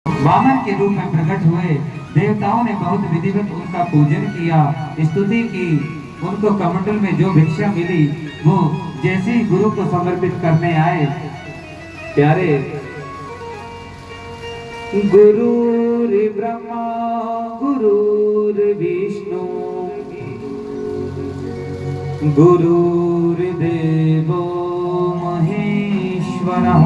वामन के रूप में प्रकट हुए। देवताओं ने बहुत विधिवत उनका पूजन किया, स्तुति की। उनको कमंडल में जो भिक्षा मिली वो जैसे ही गुरु को समर्पित करने आए, प्यारे, गुरुर्ब्रह्मा गुरुर्विष्णु गुरुर्देवो महेश्वरः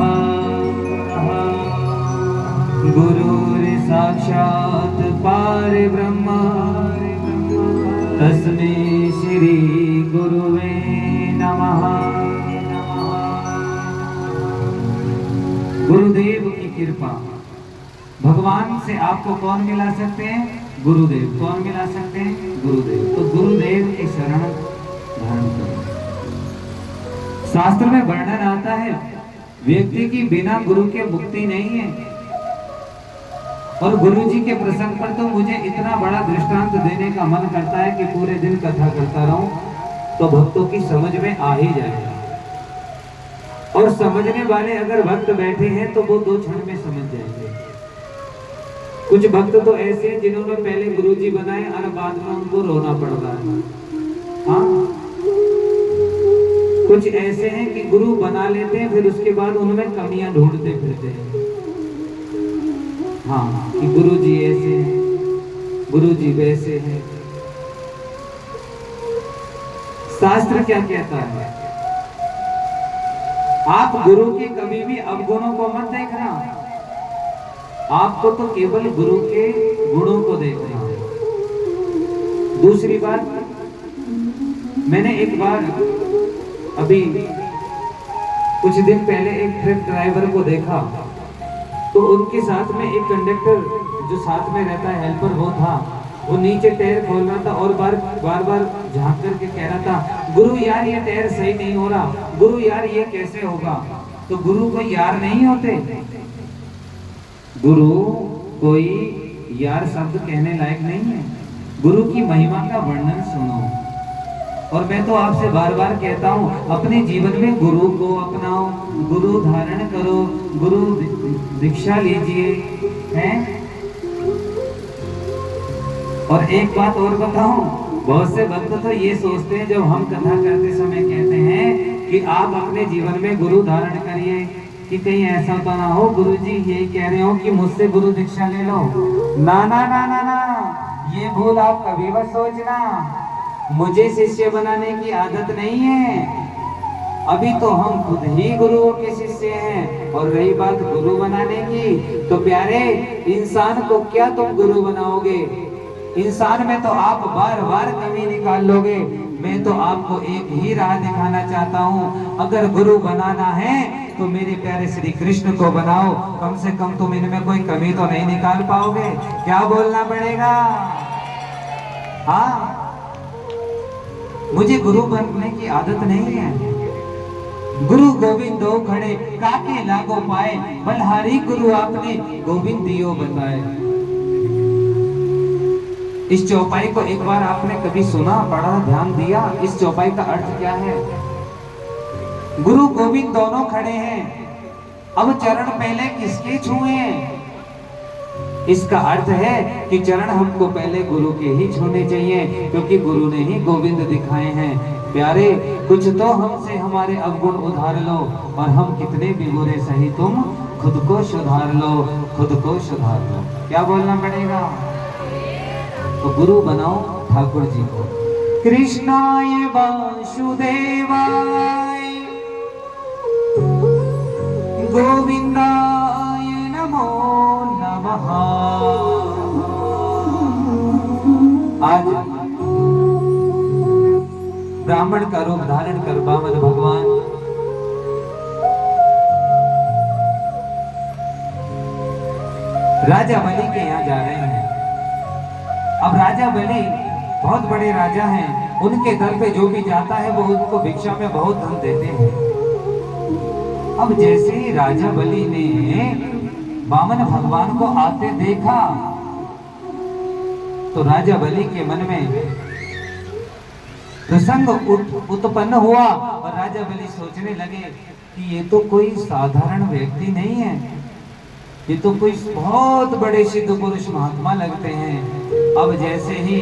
गुरुर्साक्षात् परब्रह्म तस्मै श्री गुरुवे नमः। गुरुदेव की कृपा। भगवान से आपको कौन मिला सकते हैं? गुरुदेव। कौन मिला सकते हैं? गुरुदेव। तो गुरुदेव की शरण धारण करो। शास्त्र में वर्णन आता है व्यक्ति की बिना गुरु के मुक्ति नहीं है। और गुरु जी के प्रसंग पर तो मुझे इतना बड़ा दृष्टांत देने का मन करता है कि पूरे दिन कथा करता रहूं तो भक्तों की समझ में आ ही जाएगा। और समझने वाले अगर भक्त बैठे हैं तो वो 2 क्षण में समझ जाएंगे। कुछ भक्त तो ऐसे हैं जिन्होंने पहले गुरु जी बनाए और बाद में उनको रोना पड़ रहा है। हाँ, कुछ ऐसे हैं कि गुरु बना लेते हैं फिर उसके बाद उनमें कमियां ढूंढते फिरते हैं। हाँ, कि गुरु जी ऐसे हैं, गुरु जी वैसे हैं। शास्त्र क्या कहता है? आप गुरु के कभी भी अवगुणों को मत देखना, आपको तो केवल गुरु के गुणों को देखना है। दूसरी बात, मैंने एक बार अभी कुछ दिन पहले एक ट्रक ड्राइवर को देखा तो उनके साथ में एक कंडक्टर जो साथ में रहता है, हेल्पर, वो था। वो नीचे टायर खोल रहा था और बार बार झांक करके कह रहा था, गुरु यार ये टायर सही नहीं हो रहा, गुरु यार ये कैसे होगा। तो गुरु कोई यार नहीं होते। गुरु कोई यार शब्द कहने लायक नहीं है। गुरु की महिमा का वर्णन सुनो। और मैं तो आपसे बार बार कहता हूं, अपने जीवन में गुरु को अपनाओ, गुरु धारण करो, गुरु दीक्षा लीजिए, हैं। और एक बात और बताऊं, बहुत से भक्त तो ये सोचते हैं जब हम कथा करते समय कहते हैं कि आप अपने जीवन में गुरु धारण करिए, कि कहीं ऐसा तो ना हो गुरु जी यही कह रहे हो कि मुझसे गुरु दीक्षा ले लो। ना ना ना ना ना, ये भूल आप कभी मत सोचना। मुझे शिष्य बनाने की आदत नहीं है। अभी तो हम खुद ही गुरुओं के शिष्य हैं। और रही बात गुरु बनाने की, तो प्यारे, इंसान को क्या तुम गुरु बनाओगे? इंसान में तो आप बार बार कमी निकाल लोगे। मैं तो आपको एक ही राह दिखाना चाहता हूँ, अगर गुरु बनाना है तो मेरे प्यारे श्री कृष्ण को बनाओ। कम से कम तुम इनमें कोई कमी तो नहीं निकाल पाओगे। क्या बोलना पड़ेगा? हाँ, मुझे गुरु बनने की आदत नहीं है। गुरु गोविंद दो खड़े काके लागो पाए, बलहारी गुरु आपने गोविंद दियो बताए। इस चौपाई को एक बार आपने कभी सुना, पढ़ा, ध्यान दिया? इस चौपाई का अर्थ क्या है? गुरु गोविंद दोनों खड़े हैं, अब चरण पहले किसके छुए? इसका अर्थ है कि चरण हमको पहले गुरु के ही छूने चाहिए, क्योंकि गुरु ने ही गोविंद दिखाए हैं। प्यारे, कुछ तो हमसे हमारे अवगुण उधार लो, और हम कितने भी बुरे सही तुम खुद को सुधार लो, खुद को सुधार लो। क्या बोलना पड़ेगा? तो गुरु बनाओ ठाकुर जी को। कृष्णाय वासुदेवाय गोविंदाय नमो नमः। आज ब्राह्मण का रूप धारण कर वामन भगवान राजा बलि के यहाँ जा रहे हैं। अब राजा बलि बहुत बड़े राजा हैं, उनके दर पे जो भी जाता है वो उनको भिक्षा में बहुत धन देते हैं। अब जैसे ही राजा बलि ने वामन भगवान को आते देखा तो राजा बलि के मन में प्रसंग उत्पन्न हुआ और राजा बलि सोचने लगे कि ये तो कोई साधारण व्यक्ति नहीं है, ये तो कोई बहुत बड़े सिद्ध पुरुष महात्मा लगते हैं। अब जैसे ही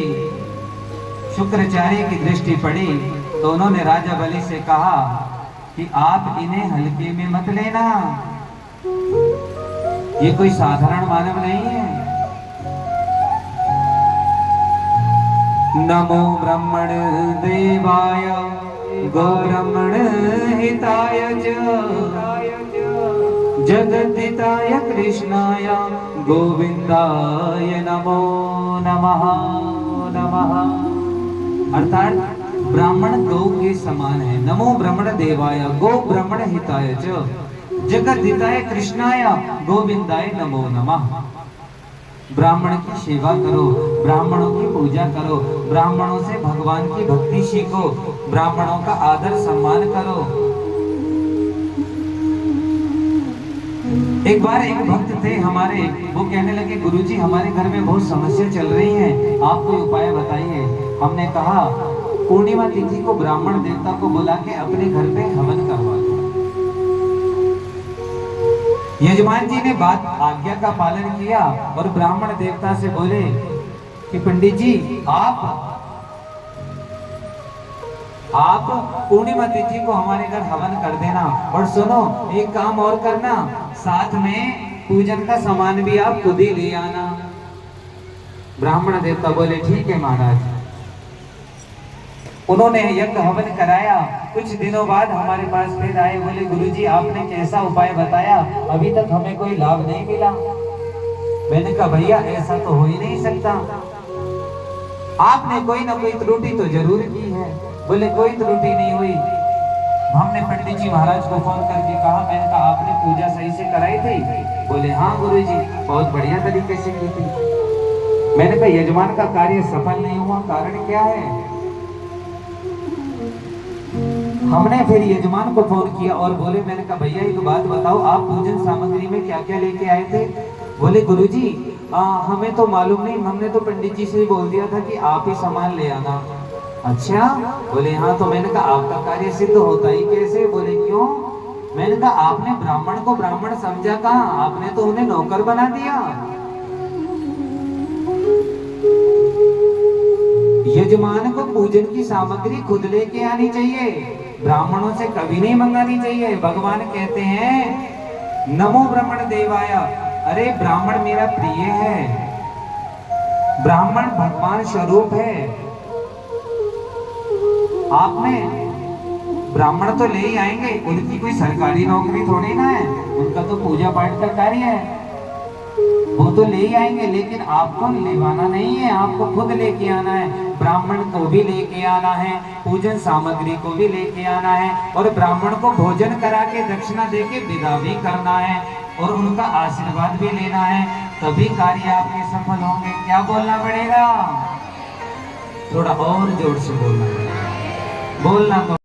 शुक्राचार्य की दृष्टि पड़ी तो उन्होंने राजा बलि से कहा कि आप इन्हें हल्के में मत लेना, ये कोई साधारण मानव नहीं है। नमो ब्रह्मण देवाय गो ब्रह्मण हिताय जगद्दिताय कृष्णाय गोविंदाय नमो नमः नमः। अर्थात ब्राह्मण गौ के समान है। नमो ब्रह्मण देवाय गो ब्रह्मण हिताय जगद्दिताय कृष्णाय गोविंदाय नमो नमः। ब्राह्मण की सेवा करो, ब्राह्मणों की पूजा करो, ब्राह्मणों से भगवान की भक्ति सीखो, ब्राह्मणों का आदर सम्मान करो। एक बार एक भक्त थे हमारे, वो कहने लगे गुरुजी हमारे घर में बहुत समस्या चल रही है, आप कोई उपाय बताइए। हमने कहा पूर्णिमा तिथि को ब्राह्मण देवता को बुला के अपने घर पे हवन करवा दो। यजमान जी ने बात आज्ञा का पालन किया और ब्राह्मण देवता से बोले कि पंडित जी आप पूर्णिमा तिथि को हमारे घर हवन कर देना, और सुनो एक काम और करना, साथ में पूजन का सामान भी आप खुद ही ले आना। ब्राह्मण देवता बोले ठीक है महाराज। उन्होंने यज्ञ हवन कराया। कुछ दिनों बाद हमारे पास फिर आए, बोले गुरुजी आपने कैसा उपाय बताया, अभी तक हमें कोई लाभ नहीं मिला। मैंने कहा भैया ऐसा तो हो ही नहीं सकता, आपने कोई ना कोई त्रुटि तो जरूर की है। बोले कोई त्रुटि नहीं हुई। हमने पंडित जी महाराज को फोन करके कहा, मैंने कहा आपने पूजा सही से कराई थी? बोले हाँ गुरुजी बहुत बढ़िया तरीके से की थी। मैंने कहा यजमान का कार्य सफल नहीं हुआ, कारण क्या है? हमने फिर यजमान को फोन किया और बोले, मैंने कहा भैया एक बात बताओ, आप पूजन सामग्री में क्या क्या लेके आए थे? बोले गुरुजी हमें तो मालूम नहीं, हमने तो पंडित जी से ही बोल दिया था कि आप ही सामान ले आना। अच्छा? बोले हाँ। तो मैंने कहा आपका कार्य सिद्ध होता ही कैसे? बोले क्यों? मैंने कहा आपने ब्राह्मण को ब्राह्मण समझा कहाँ, आपने तो उन्हें नौकर बना दिया। यजमान को पूजन की सामग्री खुद लेके आनी चाहिए, ब्राह्मणों से कभी नहीं मंगानी चाहिए। भगवान कहते हैं नमो ब्राह्मण देवाय, अरे ब्राह्मण मेरा प्रिय है, ब्राह्मण भगवान स्वरूप है। आपने ब्राह्मण तो ले ही आएंगे, उनकी कोई सरकारी नौकरी थोड़ी ना है, उनका तो पूजा पाठ का कार्य है, वो तो ले ही आएंगे, लेकिन आपको लेवाना नहीं है, आपको खुद लेके आना है। ब्राह्मण को भी लेके आना है, पूजन सामग्री को भी लेके आना है, और ब्राह्मण को भोजन करा के दक्षिणा देके विदा भी करना है, और उनका आशीर्वाद भी लेना है, तभी कार्य आपके सफल होंगे। क्या बोलना पड़ेगा? थोड़ा और जोर से बोलना पड़ेगा। बोलना तो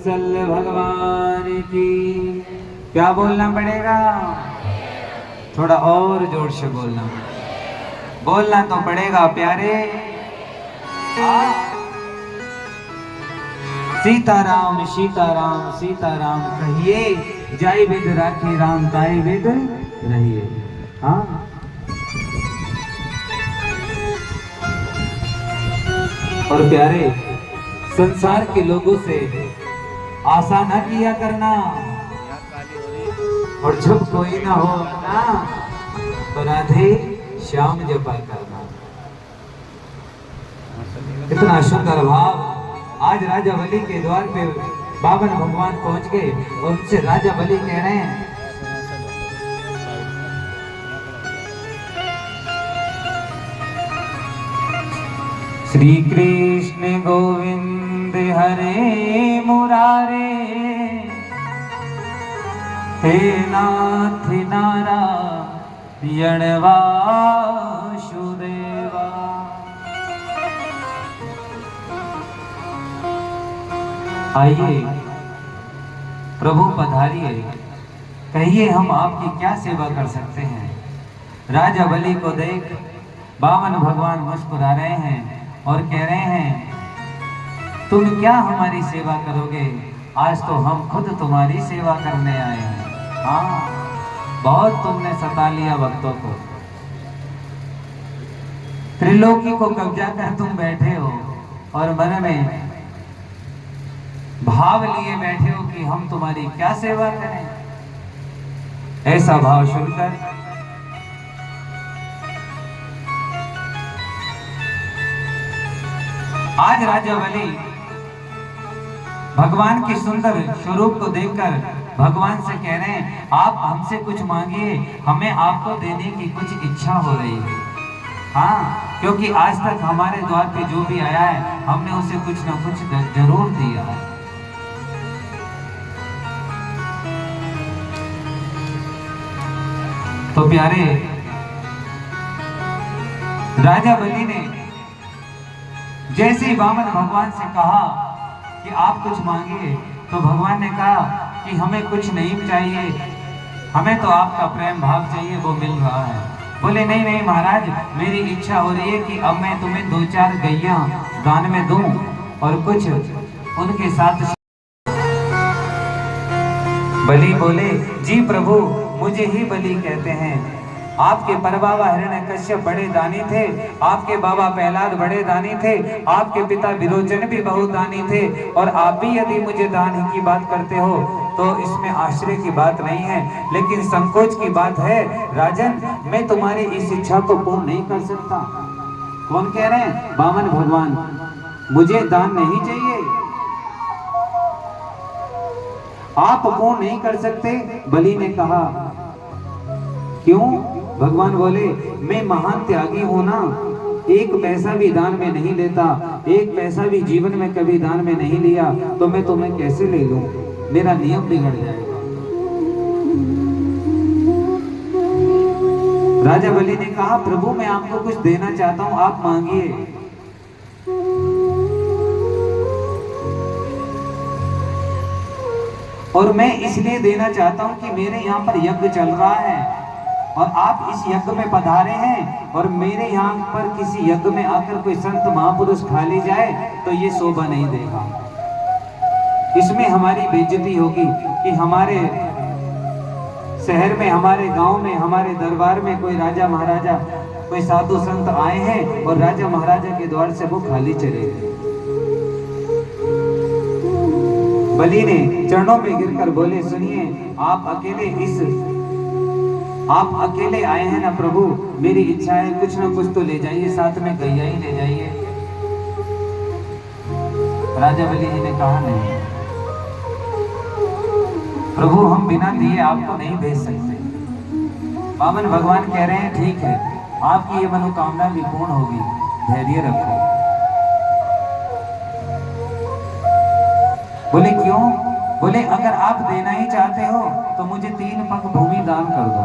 वत्सल भगवान की। क्या बोलना पड़ेगा? थोड़ा और जोर से बोलना तो पड़ेगा प्यारे। सीताराम सीताराम सीताराम कहिए, जाय विद राखी राम ताय विद रहिए। हाँ, और प्यारे, संसार के लोगों से आशा ना किया करना, और जब कोई ना हो ना तो राधे श्याम जपा करना। इतना सुंदर भाव। आज राजा बलि के द्वार पे बावन भगवान पहुंच गए और उनसे राजा बलि कह रहे हैं, श्री कृष्ण गोविंद हरे मुरारे, हे नाथ नारायण वासुदेवा। आइए प्रभु पधारिए, कहिए हम आपकी क्या सेवा कर सकते हैं। राजा बलि को देख बावन भगवान मुस्कुरा रहे हैं और कह रहे हैं, तुम क्या हमारी सेवा करोगे, आज तो हम खुद तुम्हारी सेवा करने आए हैं। हाँ, बहुत तुमने सता लिया भक्तों को, त्रिलोकी को कब्जा कर तुम बैठे हो और मन में भाव लिए बैठे हो कि हम तुम्हारी क्या सेवा करें। ऐसा भाव सुनकर आज राजा बलि भगवान के सुंदर स्वरूप को देखकर भगवान से कह रहे हैं, आप हमसे कुछ मांगिए, हमें आपको देने की कुछ इच्छा हो रही है। हाँ, क्योंकि आज तक हमारे द्वार पे जो भी आया है हमने उसे कुछ ना कुछ जरूर दिया है। तो प्यारे, राजा बलि ने जैसे ही वामन भगवान से कहा कि आप कुछ मांगिए, तो भगवान ने कहा कि हमें कुछ नहीं चाहिए, हमें तो आपका प्रेम भाव चाहिए, वो मिल रहा है। बोले नहीं नहीं महाराज, मेरी इच्छा हो रही है कि अब मैं तुम्हें 2-4 गैया दान में दूं और कुछ उनके साथ। बलि बोले, जी प्रभु, मुझे ही बलि कहते हैं। आपके परबाबा हिरण्यकश्यप बड़े दानी थे, आपके बाबा प्रहलाद बड़े दानी थे, आपके पिता विरोचन भी बहुत दानी थे, और आप भी यदि मुझे दान की बात करते हो तो इसमें आश्चर्य की बात नहीं है, लेकिन संकोच की बात है। राजन, मैं तुम्हारी इस इच्छा को पूर्ण नहीं कर सकता। कौन कह रहे हैं? वामन भगवान। मुझे दान नहीं चाहिए, आप पूर्ण नहीं कर सकते। बलि ने कहा, क्यों? भगवान बोले, मैं महान त्यागी हूं ना, एक पैसा भी दान में नहीं लेता, एक पैसा भी जीवन में कभी दान में नहीं लिया, तो मैं तुम्हें कैसे ले लूं? मेरा नियम बिगड़ जाएगा। राजा बलि ने कहा, प्रभु मैं आपको कुछ देना चाहता हूं, आप मांगिए। और मैं इसलिए देना चाहता हूं कि मेरे यहाँ पर यज्ञ चल रहा है और आप इस यज्ञ में पधारे हैं, और मेरे यहाँ पर किसी यज्ञ में आकर कोई संत महापुरुष खा ले जाए तो ये शोभा नहीं देगा। इसमें हमारी बेइज्जती होगी कि हमारे शहर में, हमारे गांव में, हमारे दरबार में कोई राजा महाराजा, कोई साधु संत आए हैं और राजा महाराजा के द्वार से वो खाली चले गए। बलि ने चरणों पे गिरकर बोले, सुनिए, आप अकेले आए हैं ना प्रभु, मेरी इच्छा है कुछ ना कुछ तो ले जाइए, साथ में गैया ही ले जाइए। राजा बलि जी ने कहा, नहीं प्रभु, हम बिना दिए आपको नहीं भेज सकते। वामन भगवान कह रहे हैं, ठीक है, आपकी ये मनोकामना भी पूर्ण होगी, धैर्य रखो। बोले क्यों? बोले अगर आप देना ही चाहते हो तो मुझे 3 पग भूमि दान कर दो।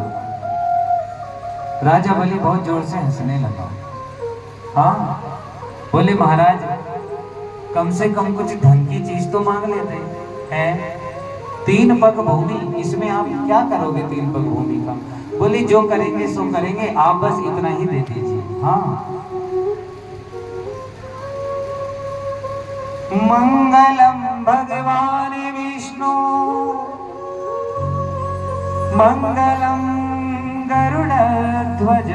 राजा बलि बहुत जोर से हंसने लगा। हाँ, बोले महाराज, कम से कम कुछ ढंग की चीज तो मांग लेते। है 3 पग भूमि, इसमें आप क्या करोगे 3 पग भूमि का? बोली जो करेंगे सो करेंगे, आप बस इतना ही दे दीजिए। हाँ, मंगलम भगवान विष्णु मंगलम गरुड़ध्वज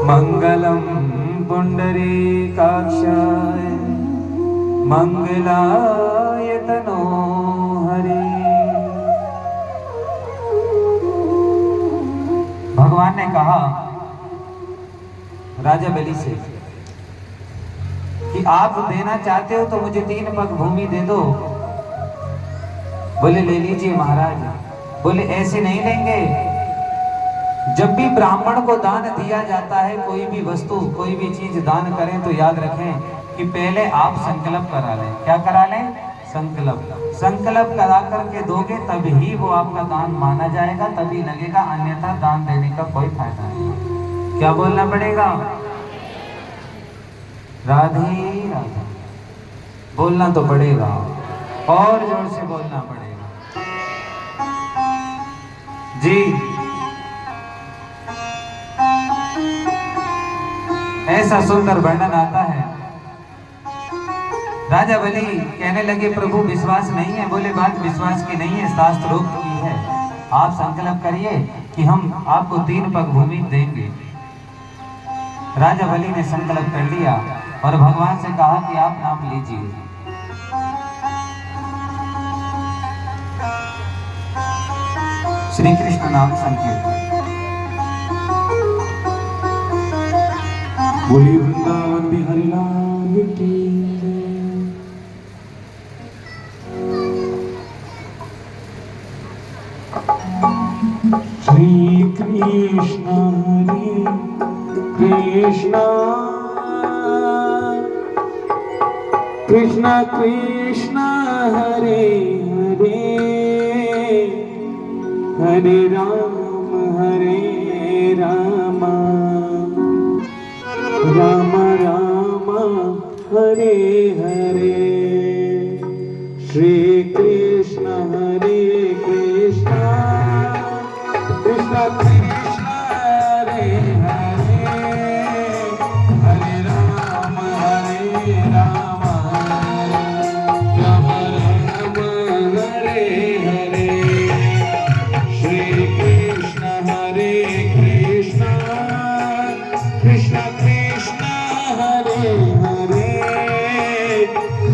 मंगलम पुंडरीकाक्षाय मंगलाय तनो हरि। भगवान ने कहा राजा बलि से कि आप देना चाहते हो तो मुझे 3 पग भूमि दे दो। बोले ले लीजिए महाराज। बोले ऐसे नहीं लेंगे। जब भी ब्राह्मण को दान दिया जाता है, कोई भी वस्तु कोई भी चीज दान करें तो याद रखें कि पहले आप संकल्प करा लें। क्या करा लें? संकल्प करा करके दोगे तभी वो आपका दान माना जाएगा, तभी लगेगा, अन्यथा दान देने का कोई फायदा नहीं। क्या बोलना पड़ेगा? राधे राधे बोलना तो पड़ेगा, और जोर से बोलना पड़ेगा जी। ऐसा सुंदर वर्णन आता है। राजा बलि कहने लगे प्रभु विश्वास नहीं है। बोले बात विश्वास की नहीं है, शास्त्रोक्त की है। आप संकल्प करिए कि हम आपको 3 पग भूमि देंगे। राजा बलि ने संकल्प कर लिया और भगवान से कहा कि आप नाम लीजिए। श्री कृष्ण नाम संकीर्तन। बोली वृंदावन बिहारी लाल की। श्री कृष्ण हरे कृष्ण कृष्ण कृष्ण हरे हरे हरे राम राम राम हरे हरे। श्री कृष्ण हरे कृष्ण कृष्ण कृष्ण हरे हरे हरे राम राम राम हरे हरे। श्री कृष्ण हरे कृष्ण कृष्ण कृष्ण हरे हरे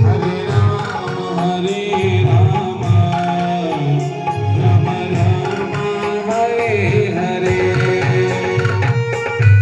हरे राम राम राम हरे हरे।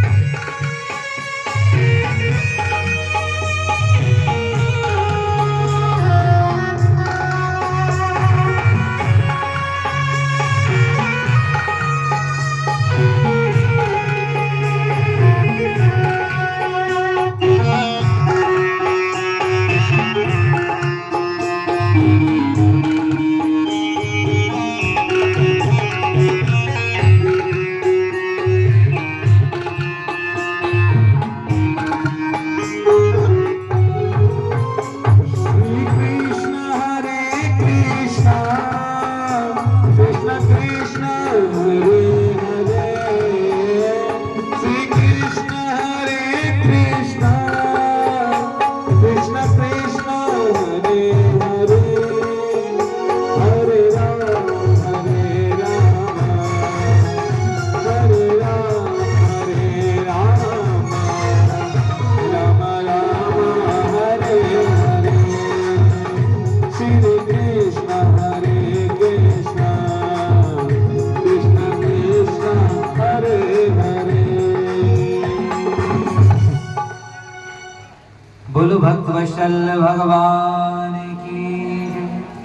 बोलो भक्त वत्सल भगवान की।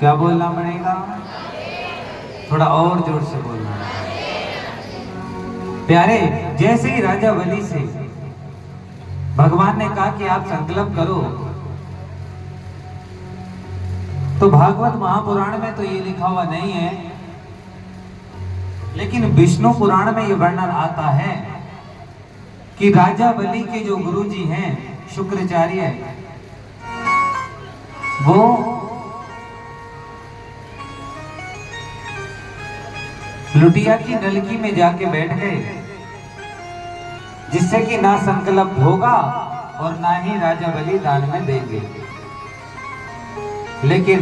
क्या बोलना पड़ेगा? थोड़ा और जोर से बोलना। प्यारे, जैसे ही राजा बलि से भगवान ने कहा कि आप संकल्प करो, तो भागवत महापुराण में तो ये लिखा हुआ नहीं है, लेकिन विष्णु पुराण में ये वर्णन आता है कि राजा बलि के जो गुरुजी हैं शुक्राचार्य, वो लुटिया की नलकी में जाके बैठ गए, जिससे कि ना संकल्प होगा और ना ही राजा बलि दान में देंगे। लेकिन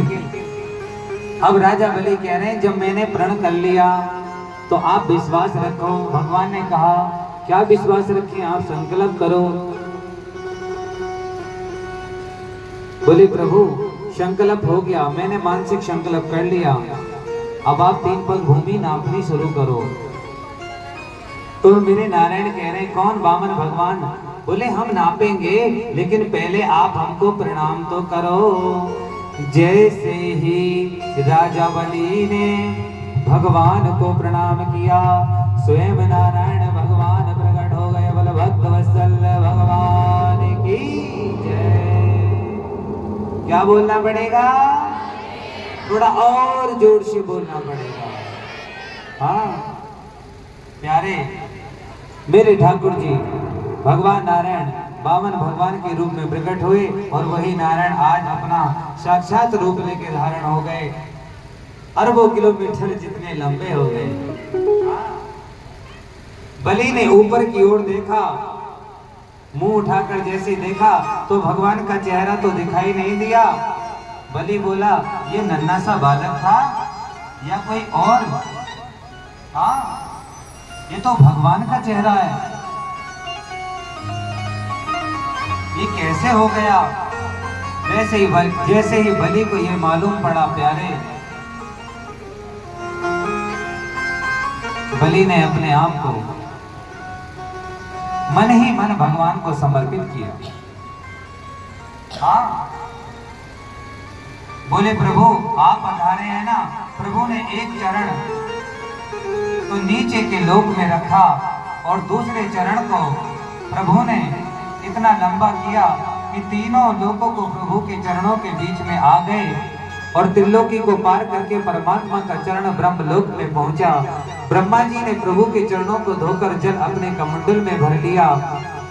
अब राजा बलि कह रहे हैं जब मैंने प्रण कर लिया तो आप विश्वास रखो। भगवान ने कहा क्या विश्वास रखें, आप संकल्प करो। बोले प्रभु संकल्प हो गया, मैंने मानसिक संकल्प कर लिया, अब आप 3 पग भूमि नापनी शुरू करो। तो मेरे नारायण कह रहे हैं कौन? वामन भगवान। बोले हम नापेंगे लेकिन पहले आप हमको प्रणाम तो करो। जैसे ही राजा बलि ने भगवान को प्रणाम किया, स्वयं नारायण भगवान प्रकट हो गए। बोल भक्त वत्सल भगवान की जय। क्या बोलना पड़ेगा? थोड़ा और जोर से बोलना पड़ेगा। हाँ प्यारे मेरे ठाकुर जी भगवान नारायण बामन भगवान के रूप में प्रकट हुए और वही नारायण आज अपना साक्षात रूप लेके धारण हो गए। अरबों किलोमीटर जितने लंबे हो गए। बलि ने ऊपर की ओर देखा, मुंह उठाकर जैसे देखा तो भगवान का चेहरा तो दिखाई नहीं दिया। बलि बोला ये नन्हा सा बालक था या कोई और? हाँ ये तो भगवान का चेहरा है, ये कैसे हो गया? जैसे ही बलि को ये मालूम पड़ा प्यारे, बलि ने अपने आप को मन ही मन भगवान को समर्पित किया। हाँ बोले प्रभु आप पधारे हैं ना। प्रभु ने एक चरण तो नीचे के लोक में रखा और दूसरे चरण को प्रभु ने इतना लंबा किया कि तीनों लोकों को प्रभु के चरणों के बीच में आ गए और त्रिलोकी को पार करके परमात्मा का चरण ब्रह्मलोक में पहुंचा। ब्रह्मा जी ने प्रभु के चरणों को धोकर जल अपने कमंडल में भर लिया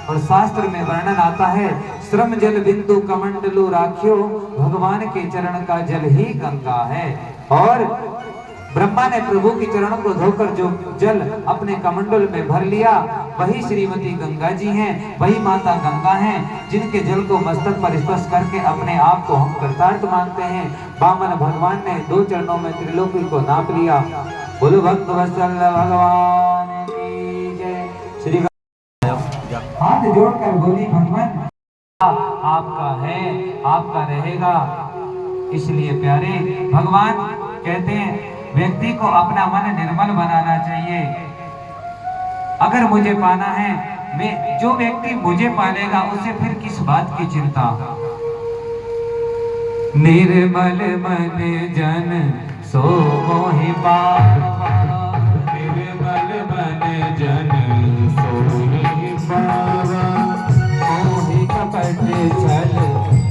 और शास्त्र में वर्णन आता है श्रम जल बिंदु कमंडलु राख्यो, भगवान के चरण का जल ही गंगा है। और ब्रह्मा ने प्रभु के चरणों को धोकर जो जल अपने कमंडल में भर लिया वही श्रीमती गंगा जी हैं, वही माता गंगा हैं जिनके जल को मस्तक पर स्पर्श करके अपने आप को हम कृतार्थ मानते हैं। वामन भगवान ने 2 चरणों में त्रिलोकी को नाप लिया। बोलो भक्त वत्सल भगवान की जय। श्री हाथ जोड़कर बोली भगवान आपका है, आपका रहेगा। इसलिए प्यारे भगवान कहते हैं व्यक्ति को अपना मन निर्मल बनाना चाहिए। अगर मुझे पाना है, मैं जो व्यक्ति मुझे पालेगा उसे फिर किस बात की चिंता। निर्मल मन जन सो मोहि पावा, निर्मल मन जन सो मोहि पावा। मोहि कपट छल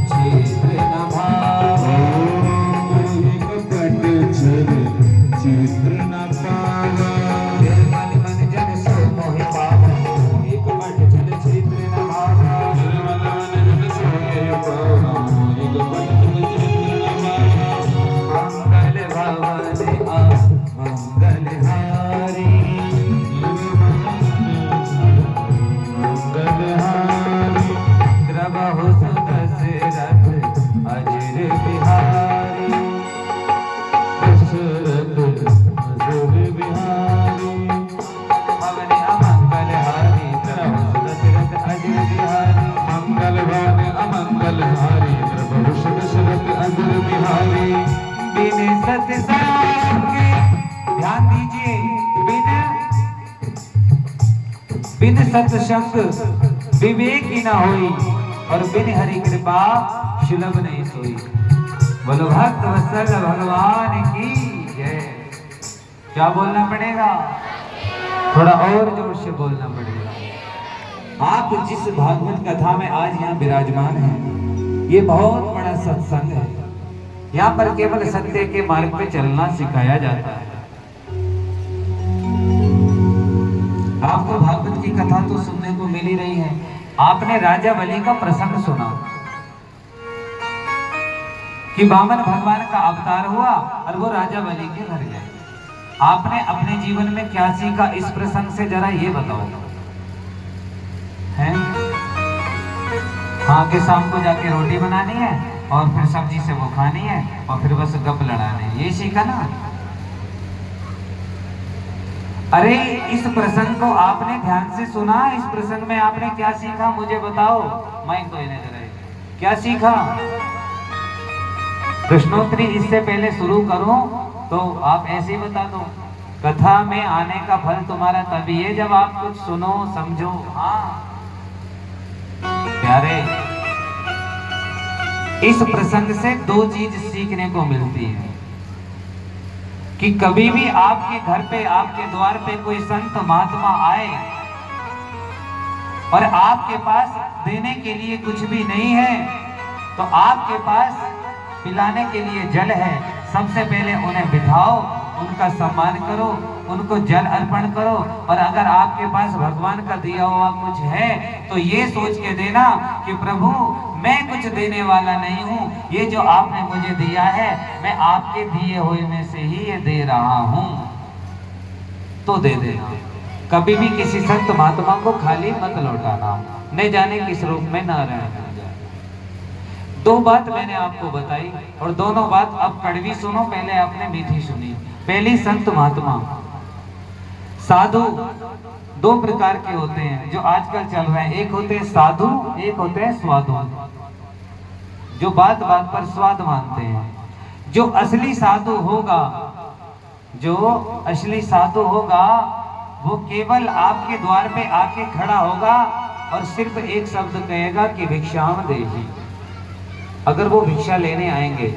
छिद्र न भावा, मोहि कपट छल छिद्र न पावा। निर्मल मन जन सो मोहि पावा, मोहि कपट छल छिद्र न भावा। निर्मल मन जन सो मोहि पावा, मोहि कपट छल छिद्र न पावा। मंगल भवन मंगल हारी, मंगल हारी। द्रवहु सुदशरथ अजर बिहारी, दशरथ अजर बिहारी। भवन अमंगल हारी, द्रवहु सुदशरथ अजर बिहारी। मंगल भवन अमंगल हारी, प्रभु दशरथ अजर बिहारी। बिन सत्संग ध्यान दीजिए, बिन सत्संग विवेक ही न होई और बिन हरि कृपा सुलभ नहीं सोई। बोलो भक्त वत्सल भगवान की जय। क्या बोलना पड़ेगा? थोड़ा और जोर से बोलना पड़ेगा। आप जिस भागवत कथा में आज यहाँ विराजमान हैं, ये बहुत बड़ा सत्संग है। यहाँ पर केवल सत्य के मार्ग पे चलना सिखाया जाता है। आपको भागवत की कथा तो सुनने को मिल ही रही है। आपने राजा बलि का प्रसंग सुना कि वामन भगवान का अवतार हुआ और वो राजा बलि के घर गए। आपने अपने जीवन में क्या सीखा इस प्रसंग से, जरा ये बताओ। हैं? हाँ, कि शाम को जाके रोटी बनानी है और फिर सब्जी से वो खानी है और फिर बस गप लड़ाने, ये सीखा ना। अरे इस प्रसंग को आपने ध्यान से सुना, इस प्रसंग में आपने क्या सीखा मुझे बताओ। माइक तो इन्हें जरा, क्या सीखा? प्रश्नोत्तरी इससे पहले शुरू करूं तो आप ऐसे ही बता दो। कथा में आने का फल तुम्हारा तभी है जब आप कुछ सुनो समझो। हाँ प्यारे, इस प्रसंग से दो चीज सीखने को मिलती है कि कभी भी आपके घर पे, आपके द्वार पे कोई संत महात्मा आए और आपके पास देने के लिए कुछ भी नहीं है, तो आपके पास पिलाने के लिए जल है, सबसे पहले उन्हें बिठाओ, उनका सम्मान करो, उनको जल अर्पण करो। और अगर आपके पास भगवान का दिया हुआ कुछ है तो ये सोच के देना कि प्रभु मैं कुछ देने वाला नहीं हूँ, ये जो आपने मुझे दिया है मैं आपके दिए हुए में से ही ये दे रहा हूँ, तो दे देना। कभी भी किसी संत महात्मा को खाली मत लौटाना, नहीं जाने किस रूप में न रहना। दो बात मैंने आपको बताई और दोनों बात अब कड़वी सुनो, पहले आपने मीठी सुनी। पहली, संत महात्मा साधु दो प्रकार के होते हैं जो आजकल चल रहे हैं। एक होते हैं साधु, एक होते हैं स्वाधु, जो बात बात पर स्वाद मानते हैं। जो असली साधु होगा, जो असली साधु होगा वो केवल आपके द्वार पे आके खड़ा होगा और सिर्फ एक शब्द कहेगा कि भिक्षाम देही। अगर वो भिक्षा लेने आएंगे,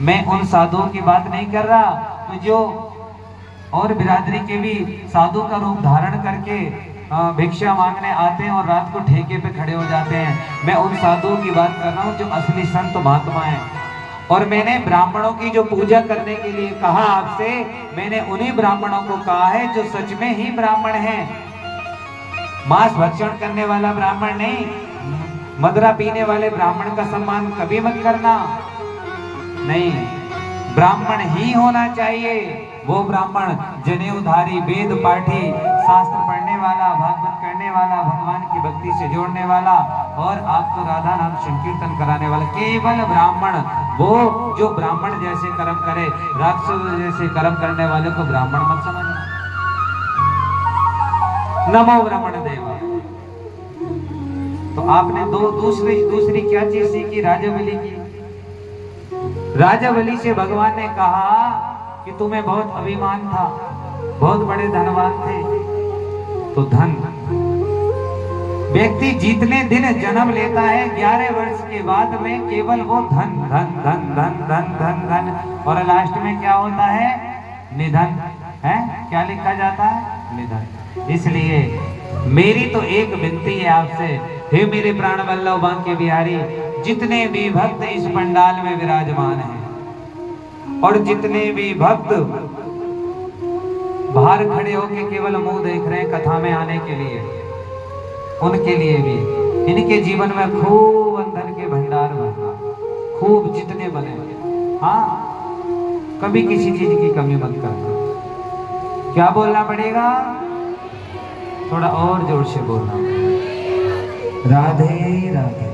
मैं उन साधुओं की बात नहीं कर रहा तो जो और बिरादरी के भी साधु का रूप धारण करके भिक्षा मांगने आते हैं और रात को ठेके पे खड़े हो जाते हैं। मैं उन साधुओं की बात कर रहा हूँ जो असली संत महात्मा हैं। और मैंने ब्राह्मणों की जो पूजा करने के लिए कहा आपसे, मैंने उन्हीं ब्राह्मणों को कहा है जो सच में ही ब्राह्मण हैं। मांस भक्षण करने वाला ब्राह्मण नहीं, मदरा पीने वाले ब्राह्मण का सम्मान कभी मत करना, नहीं, ब्राह्मण ही होना चाहिए। वो ब्राह्मण जनेऊधारी, वेद पाठी, शास्त्र पढ़ने वाला, भागवत करने वाला, भगवान की भक्ति से जोड़ने वाला और आपको राधा नाम संकीर्तन कराने वाला, केवल ब्राह्मण। वो जो ब्राह्मण जैसे कर्म करे, राक्षस जैसे कर्म करने वाले को ब्राह्मण मत समझना। नमो ब्राह्मण देवा। तो आपने दूसरी क्या चीज सीखी? राजावली की। राजावली से भगवान ने कहा कि तुम्हें बहुत अभिमान था, बहुत बड़े धनवान थे। तो धन, व्यक्ति जितने दिन जन्म लेता है 11 वर्ष के बाद में केवल वो धन धन धन धन धन धन धन, और लास्ट में क्या होता है? निधन है। क्या लिखा जाता है? निधन। इसलिए मेरी तो एक विनती है आपसे, हे मेरे प्राण वल्लभ बांके बिहारी, जितने भी भक्त इस पंडाल में विराजमान हैं और जितने भी भक्त बाहर खड़े होके केवल मुंह देख रहे हैं कथा में आने के लिए, उनके लिए भी इनके जीवन में खूब अंधन के भंडार भरना, खूब जितने बने। हाँ, कभी किसी चीज की कमी मत करना। क्या बोलना पड़ेगा? थोड़ा और जोर से बोलना। राधे राधे।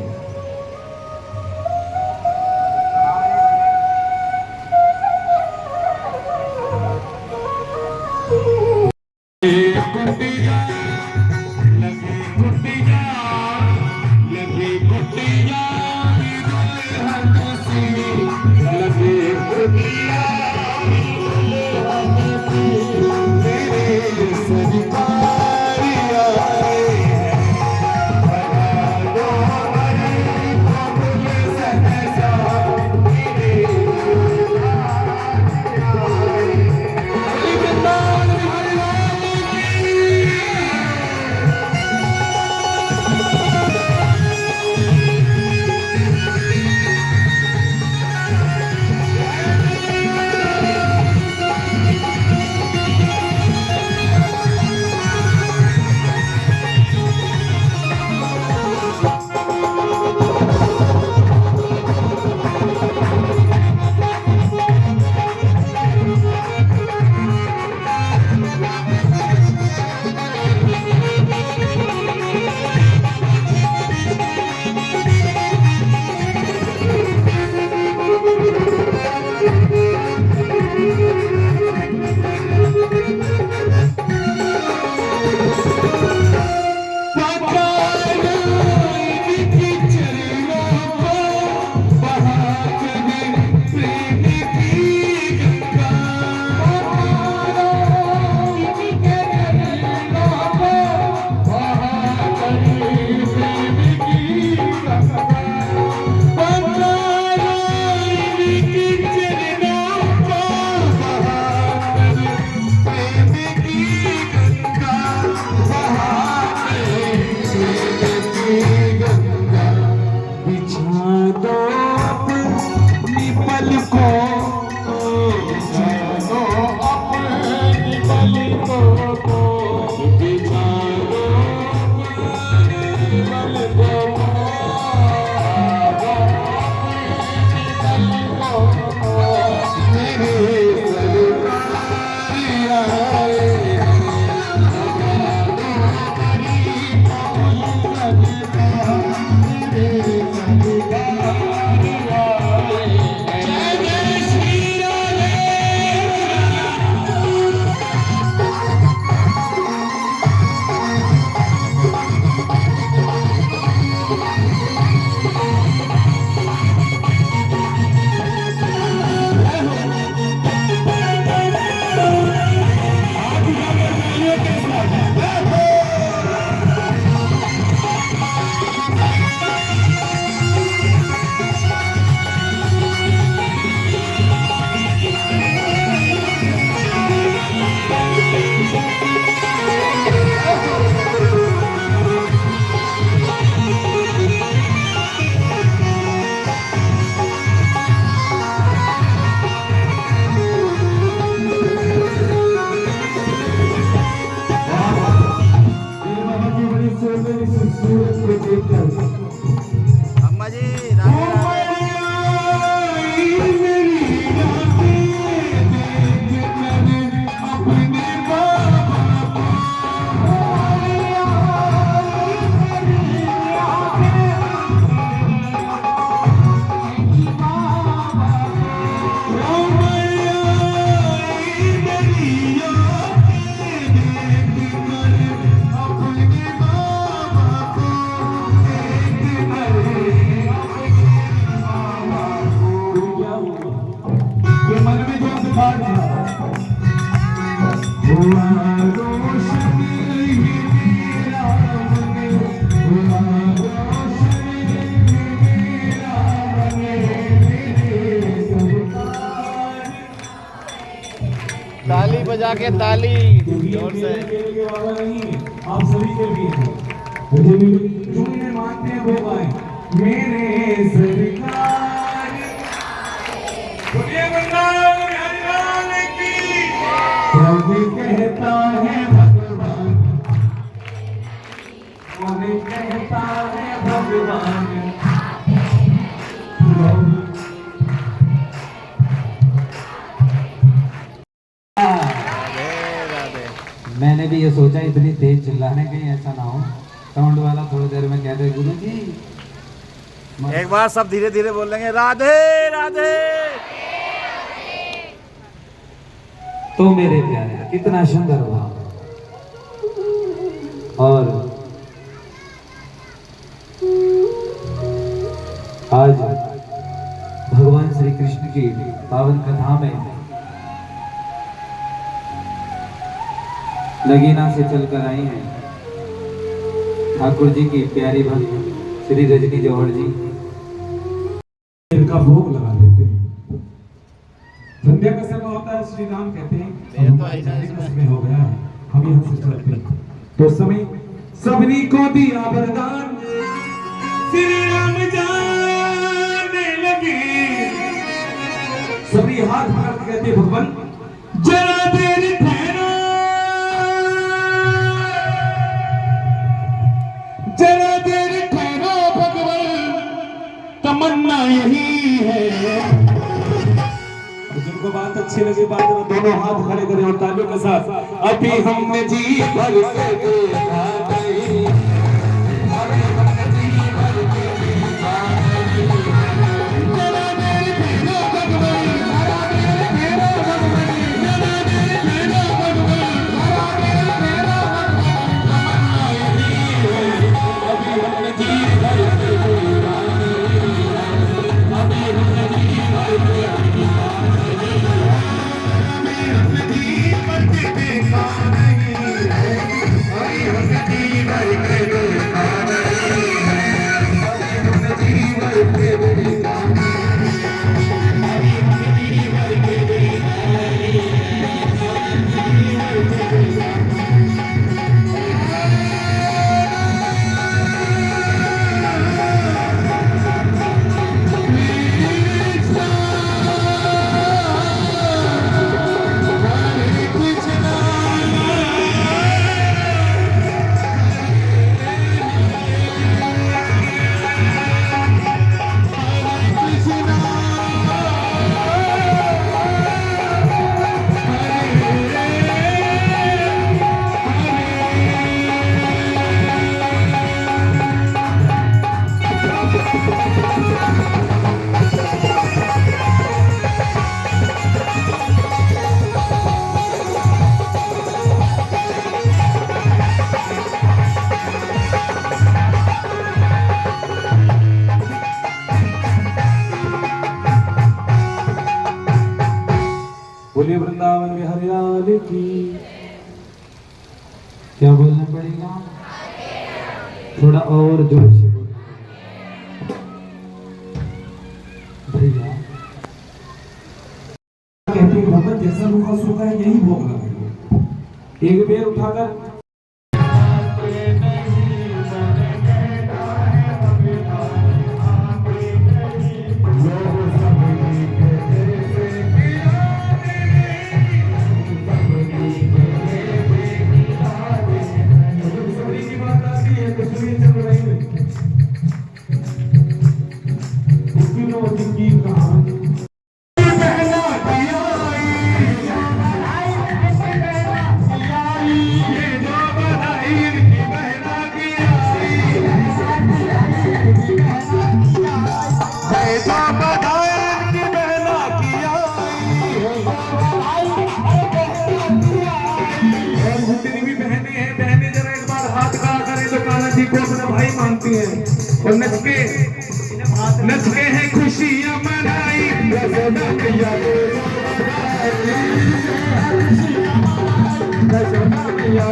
सूरत को देखकर अम्मा जी राधे राधे। ये मन में जो सवाल था हुआ रोशनी मेरा मन, हुआ रोशनी मेरा मन, मेरे सरकार। ताली बजा के ताली जोर से। खेल के वाला नहीं है, आप सभी के लिए है। मुझे भी झूमने मानते हैं वो गाएं मेरे सरकार। बोलिए वृंदावन बिहारी लाल की। प्रभु कहता है भगवान, कौन कहता है भगवान। राधे राधे। मैंने भी ये सोचा इतनी तेज चिल्लाने कहीं ऐसा ना हो साउंड वाला थोड़ी देर में कहते गुरु जी एक बार सब धीरे धीरे बोलेंगे राधे राधे। तो मेरे प्यारे कितना सुंदर भाव। और आज भगवान श्री कृष्ण की पावन कथा में नगीना से चलकर आई हैं ठाकुर जी की प्यारी भक्त श्री रजनी जौहर जी। का भोग लगा देते हैं। संध्या का समय होता है, श्री राम कहते हैं देर तो ऐसा संध्या का समय हो गया है, हम यहाँ से चलते हैं। तो समय सबनी को दिया वरदान, श्री राम जाने लगे। सबनी हाथ पकड़ के कहते भगवान जरा देर ठहरो, जरा देर ठहरो भगवान, तमन्ना यही है। जिनको बात अच्छी लगी बात में दोनों हाथ खड़े करें और तालियों के साथ। अभी हमने जी भर के देखा नहीं, अभी हमने जी भर के देखा नहीं। जरा देर ठहरो भगवान, जरा देर ठहरो भगवान, जरा देर ठहरो भगवान, जरा देर ठहरो भगवान, तमन्ना यही है। अभी हमने जी भर के देखा नहीं, अभी हमने जी भर के बोलिए वृंदावन बिहारी लाल की। क्या बोलना पड़ेगा थोड़ा और जोर से बोलो भैया। कहते हैं भगवान जैसा रूखा सूखा है यही भोग लगे। एक बेर उठाकर सबरी की बात आती है तो सुनिए चल रही और नच के हैं खुशियां मनाई यशोदा मैया ने यशोदा मैया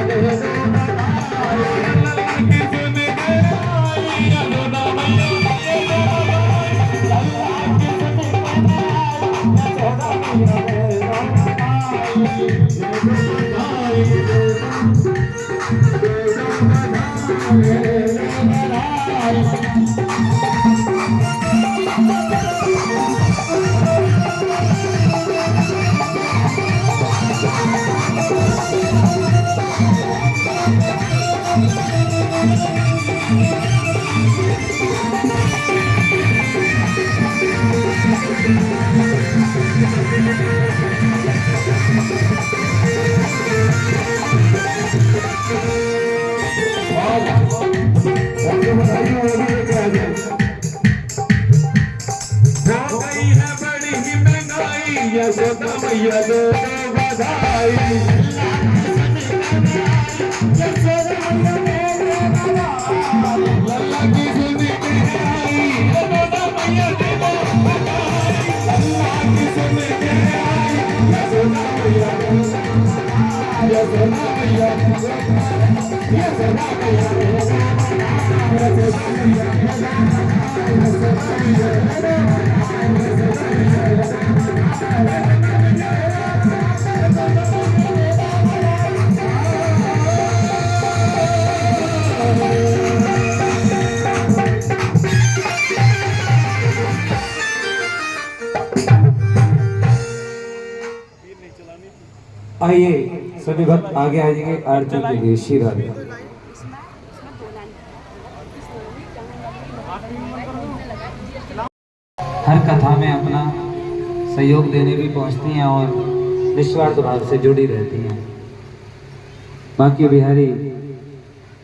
यशोदा मैया दो बधाई लल्ला की सुनी के आई यशोदा मैया दे दो बधाई लल्ला की सुनी के आई यशोदा मैया दो यशोदा मैया यशोदा आइए सभी भक्त आगे आ जाएंगे आरती के लिए। श्री राधे। हर कथा में अपना सहयोग देने भी पहुंचती हैं और निस्वार्थ भाव से जुड़ी रहती हैं। बाकी बिहारी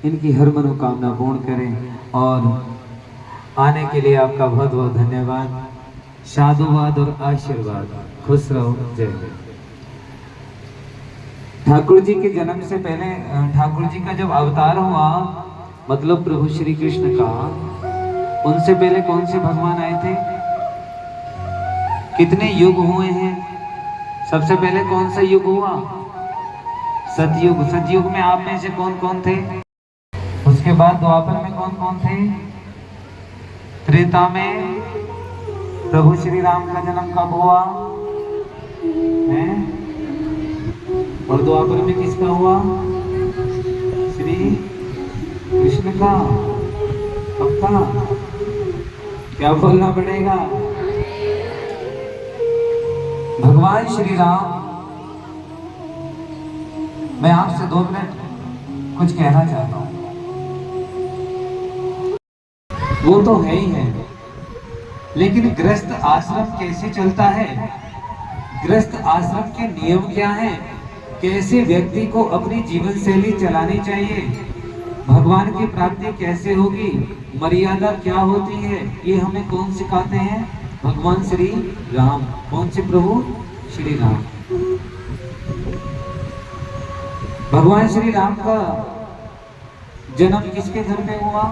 इनकी हर मनोकामना पूर्ण करें और आने के लिए आपका बहुत बहुत धन्यवाद, साधुवाद और आशीर्वाद। खुश रहो, जय हिंद। ठाकुर जी के जन्म से पहले ठाकुर जी का जब अवतार हुआ, मतलब प्रभु श्री कृष्ण का, उनसे पहले कौन से भगवान आए थे? कितने युग हुए हैं? सबसे पहले कौन सा युग हुआ? सतयुग। सतयुग में आप में से कौन कौन थे? उसके बाद द्वापर में कौन कौन थे? त्रेता में प्रभु श्री राम का जन्म कब हुआ है? और द्वापर में किसका हुआ? श्री कृष्ण का। पक्का? क्या बोलना पड़ेगा? भगवान श्री राम, मैं आपसे 2 मिनट कुछ कहना चाहता हूं। वो तो है ही है, लेकिन गृहस्थ आश्रम कैसे चलता है? गृहस्थ आश्रम के नियम क्या हैं? कैसे व्यक्ति को अपनी जीवन शैली चलानी चाहिए? भगवान की प्राप्ति कैसे होगी? मर्यादा क्या होती है? ये हमें कौन सिखाते हैं? भगवान श्री राम। कौन से प्रभु? श्री राम। भगवान श्री राम का जन्म किसके घर में हुआ?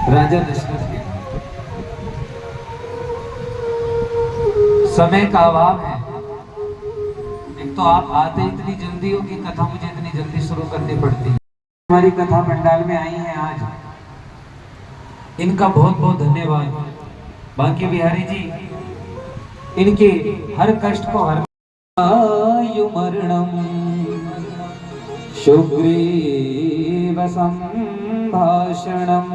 राजा दशरथ के। समय का अभाव है। एक तो आप आते इतनी जल्दी हो कि कथा मुझे इतनी जल्दी शुरू करनी पड़ती है। हमारी कथा पंडाल में आई है आज, इनका बहुत बहुत धन्यवाद। बाकी बिहारी जी इनके हर कष्ट को हर आयु मरणम सुग्रीव संभाषणम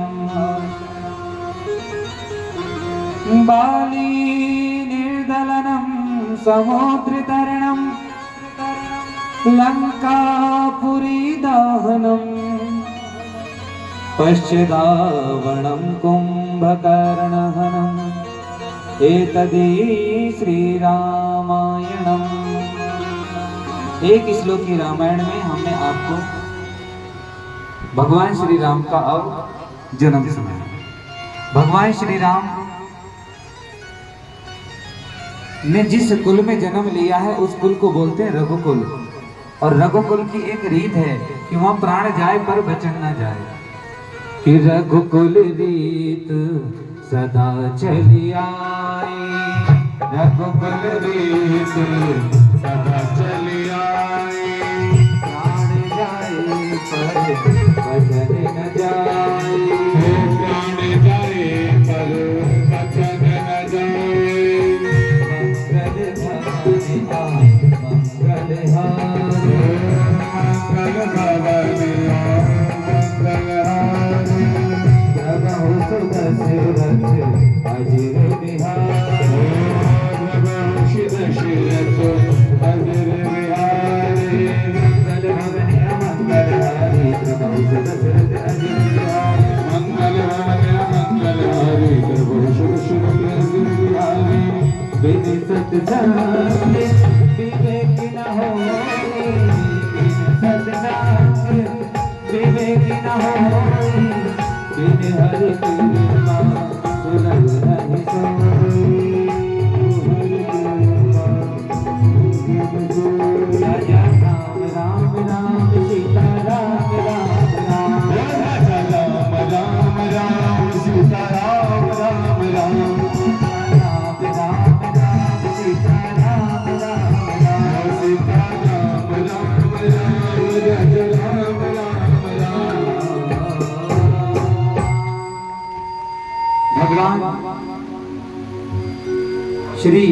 बाली निर्दलनम समुद्रतरणम लंकापुरी दाहनम पश्चिदावणं कुंभकर्णहनम् एतदि श्रीरामायणम्। एक श्लोक की रामायण में हमने आपको भगवान श्री राम का अब जन्म सुनाया। भगवान श्री राम ने जिस कुल में जन्म लिया है उस कुल को बोलते हैं रघुकुल। और रघुकुल की एक रीत है कि वहां प्राण जाए पर बचन न जाए, कि रघुकुल रीत सदा चली आई, रघुकुल रीत सदा चली आई, प्राण जाए पर बचन न जाए, प्राण जाए पर बचन न जाए। मंगल हारे मंगल भवन मंगल हारे, प्रभु सुदशरथ अजिर बिहारी, दशरथ अजिर बिहारी, मंगल भवन मंगल हारी प्रभु सुदशरथ अजिर बिहारी, मंगल भवन मंगल हारी, प्रभु दशरथ अजिर बिहारी। विधि सत संग विवेक न होई, सत संग विवेक न होई, बिन हरि कृपा सुलभ नहीं सोई, राजा राम राम राम सीता राम राम राम, राजा राम राम राम सीता राम राम राम, राम राम राम सीता राम राम राम, सीता राम राम राम, राजा राम राम राम। भगवान श्री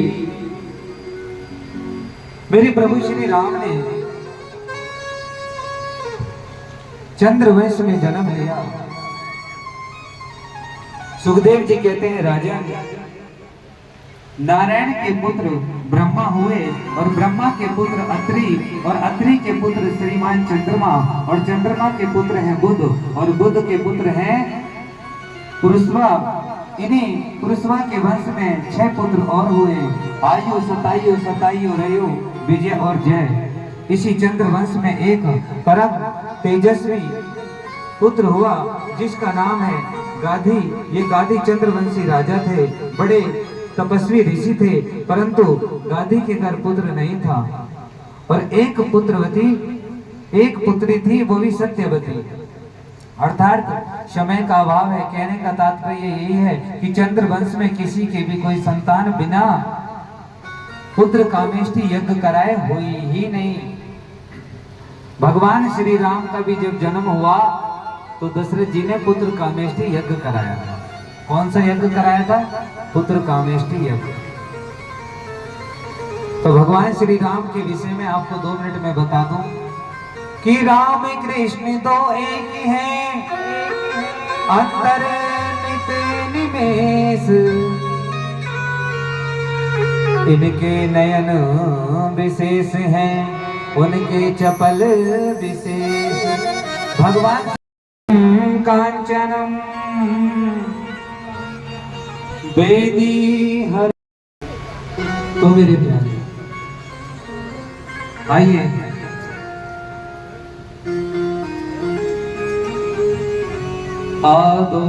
मेरे प्रभु श्री राम ने चंद्रवंश में जन्म लिया। सुखदेव जी कहते हैं राजा नारायण के पुत्र ब्रह्मा हुए और ब्रह्मा के पुत्र अत्रि और अत्रि के पुत्र श्रीमान चंद्रमा और चंद्रमा के पुत्र हैं बुध और बुध के पुत्र हैं पुरुषवा। इन्हीं पुरुषवा के वंश में 6 पुत्र और हुए, आयु सतायु सतायु रयु विजय और जय। इसी चंद्र वंश में एक परम तेजस्वी पुत्र हुआ जिसका नाम है गाधी। ये गाधी चंद्रवंशी राजा थे, बड़े तपस्वी ऋषि थे, परंतु गाधी के घर पुत्र नहीं था और एक पुत्री थी, वो भी सत्यवती। अर्थात समय का अभाव है। कहने का तात्पर्य यही है कि चंद्रवंश में किसी के भी कोई संतान बिना पुत्र कामेष्टि यज्ञ कराए हुई ही नहीं। भगवान श्री राम का भी जब जन्म हुआ तो दशरथ जी ने पुत्र कामेष्टि यज्ञ कराया था। कौन सा यज्ञ कराया था? पुत्र कामेष्टि यज्ञ। तो भगवान श्री राम के विषय में आपको 2 मिनट में बता दूं कि राम कृष्ण तो एक ही हैं, अंतर नित निमेष, इनके नयन विशेष हैं, उनके चपल विशेष। भगवान कांचनम वेदी हर। तो मेरे प्यारे आइए आदो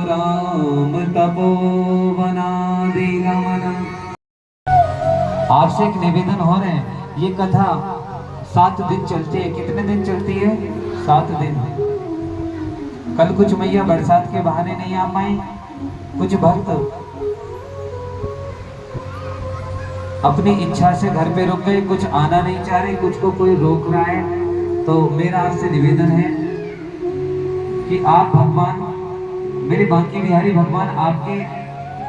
राम तपोवनादि गमनम। आपसे एक निवेदन हो रहे हैं, ये कथा 7 दिन चलती है। कितने दिन चलती है? 7 दिन। कल कुछ मैया बरसात के बहाने नहीं आ पाई, कुछ भक्त अपनी इच्छा से घर पे रुक गए, कुछ आना नहीं चाह रहे, कुछ को कोई रोक रहा है। तो मेरा आपसे निवेदन है कि आप भगवान मेरे बांके बिहारी भगवान आपके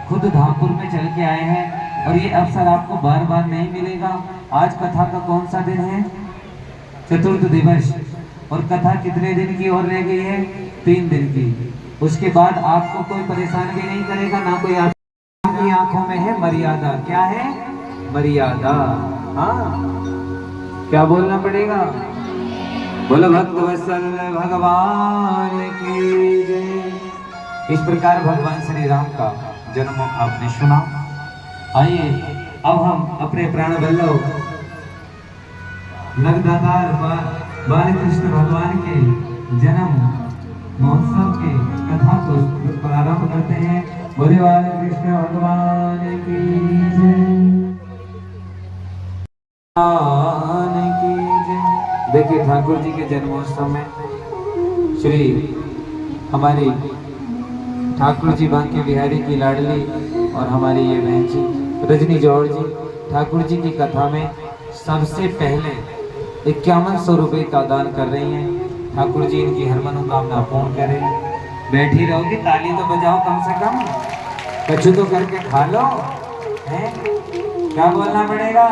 खुद धामपुर में चल के आए हैं और ये अवसर आपको बार बार नहीं मिलेगा। आज कथा का कौन सा दिन है? चतुर्थ दिवस। और कथा कितने दिन की और रह गई है? 3 दिन की। उसके बाद आपको कोई परेशान भी नहीं करेगा, ना कोई आपकी आंखों में है मर्यादा। क्या है? मर्यादा। हाँ, क्या बोलना पड़ेगा? बोलो भक्त वत्सल भगवान की जय। इस प्रकार भगवान श्री राम का जन्म आपने सुना। आइए अब हम अपने प्राण वल्लभ नगदातार बालकृष्ण भगवान के जन्म महोत्सव के कथा को प्रारंभ करते हैं। बोले बालकृष्ण भगवान की जय, भगवान की जय। देखिए ठाकुर जी के जन्मोत्सव में श्री हमारी ठाकुर जी बांके बिहारी की लाडली और हमारी ये बहन जी रजनी जौहर जी ठाकुर जी की कथा में सबसे पहले 5100 रुपये का दान कर रही हैं। ठाकुर जी इनकी हर मनोकामना पूर्ण करें। बैठी रहोगी, ताली तो बजाओ कम से कम, कछु तो करके खा लो, हैं? क्या बोलना पड़ेगा?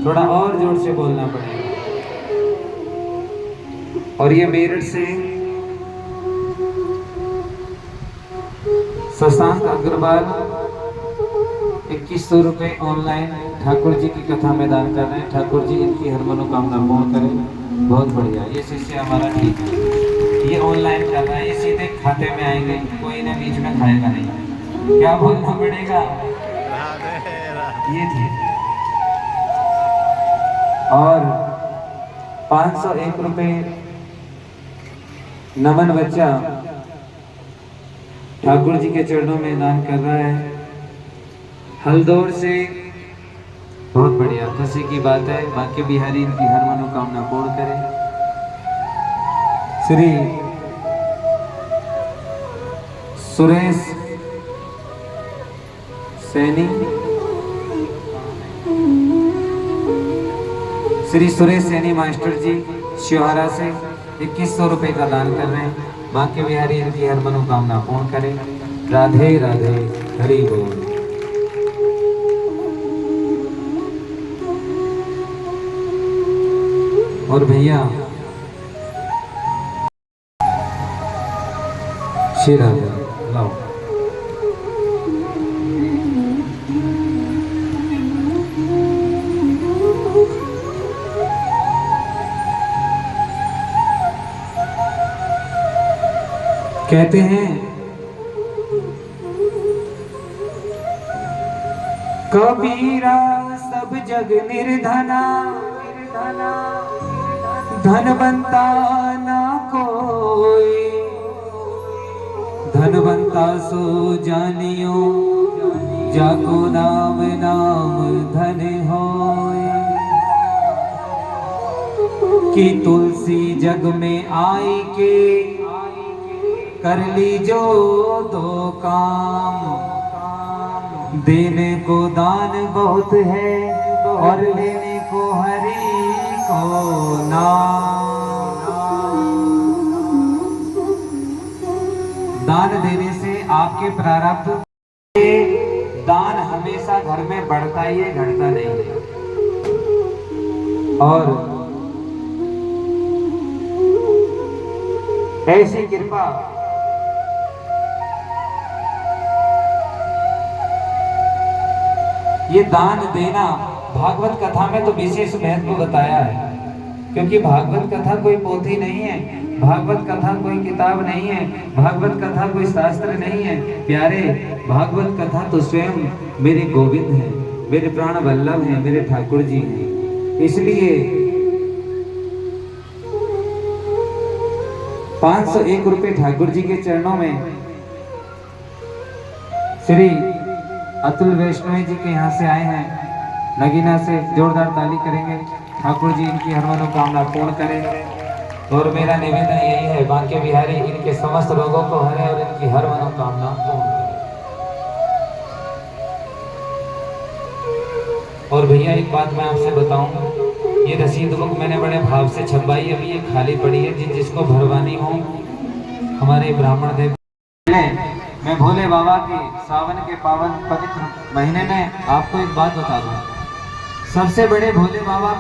थोड़ा और जोर से बोलना पड़ेगा। और ये मेरठ से शशांक अग्रवाल 2100 रुपये ऑनलाइन ठाकुर जी की कथा में दान कर रहे हैं। ठाकुर जी इनकी हर मनोकामना पूर्ण करें। बहुत बढ़िया, ये शिष्य हमारा ठीक है, ये ऑनलाइन कर रहा है, ये सीधे खाते में आएंगे, कोई इन्हें बीच में खाएगा नहीं। क्या बोलना पड़ेगा? ये थी। और 501 रुपये नमन बच्चा ठाकुर जी के चरणों में दान कर रहा है हल्दौर से। बहुत बढ़िया, खुशी की बात है। बांके बिहारी इनकी हर मनोकामना पूर्ण करें। श्री सुरेश सैनी, श्री सुरेश सैनी मास्टर जी शिवहरा से 2100 रुपये का दान कर रहे हैं। बांके बिहारी इनकी हर मनोकामना पूर्ण करें। राधे राधे, हरि बोल। और भैया श्री राधे लाओ। कहते हैं कबीरा सब जग निर्धना, धनवंता ना कोई, धनवंता सो जानियो, जाको नाम नाम धन होए। कि तुलसी जग में आई के कर ली जो दो काम, देने को दान बहुत है और लेने को हरि को नाम। दान देने से आपके प्रारब्ध, दान हमेशा घर में बढ़ता ही है, घटता नहीं है। और ऐसी कृपा ये दान देना भागवत कथा में तो विशेष महत्व बताया है, क्योंकि भागवत कथा कोई पोथी नहीं है, भागवत कथा कोई किताब नहीं है, भागवत कथा कोई शास्त्र नहीं है। प्यारे, भागवत कथा तो स्वयं मेरे गोविंद हैं, मेरे प्राण वल्लभ हैं, मेरे ठाकुर जी हैं। इसलिए 501 रुपये ठाकुर जी के चरणों में श्री अतुल वैष्णवी जी के यहाँ से आए हैं, नगीना से जोरदार ताली करेंगे। ठाकुर जी इनकी हर मनोकामना पूर्ण करें। और मेरा निवेदन यही है, बांके बिहारी इनके समस्त रोगों को हरे और इनकी हर मनोकामना पूर्ण करें। और भैया एक बात मैं आपसे बताऊं, ये रसीद बुक मैंने बड़े भाव से छपवाई, अभी ये खाली पड़ी है, जिसको भरवानी हो हमारे ब्राह्मण देव। मैं भोले बाबा के सावन के पावन पवित्र महीने में आपको एक बात बता दूं, सबसे बड़े भोले बाबा,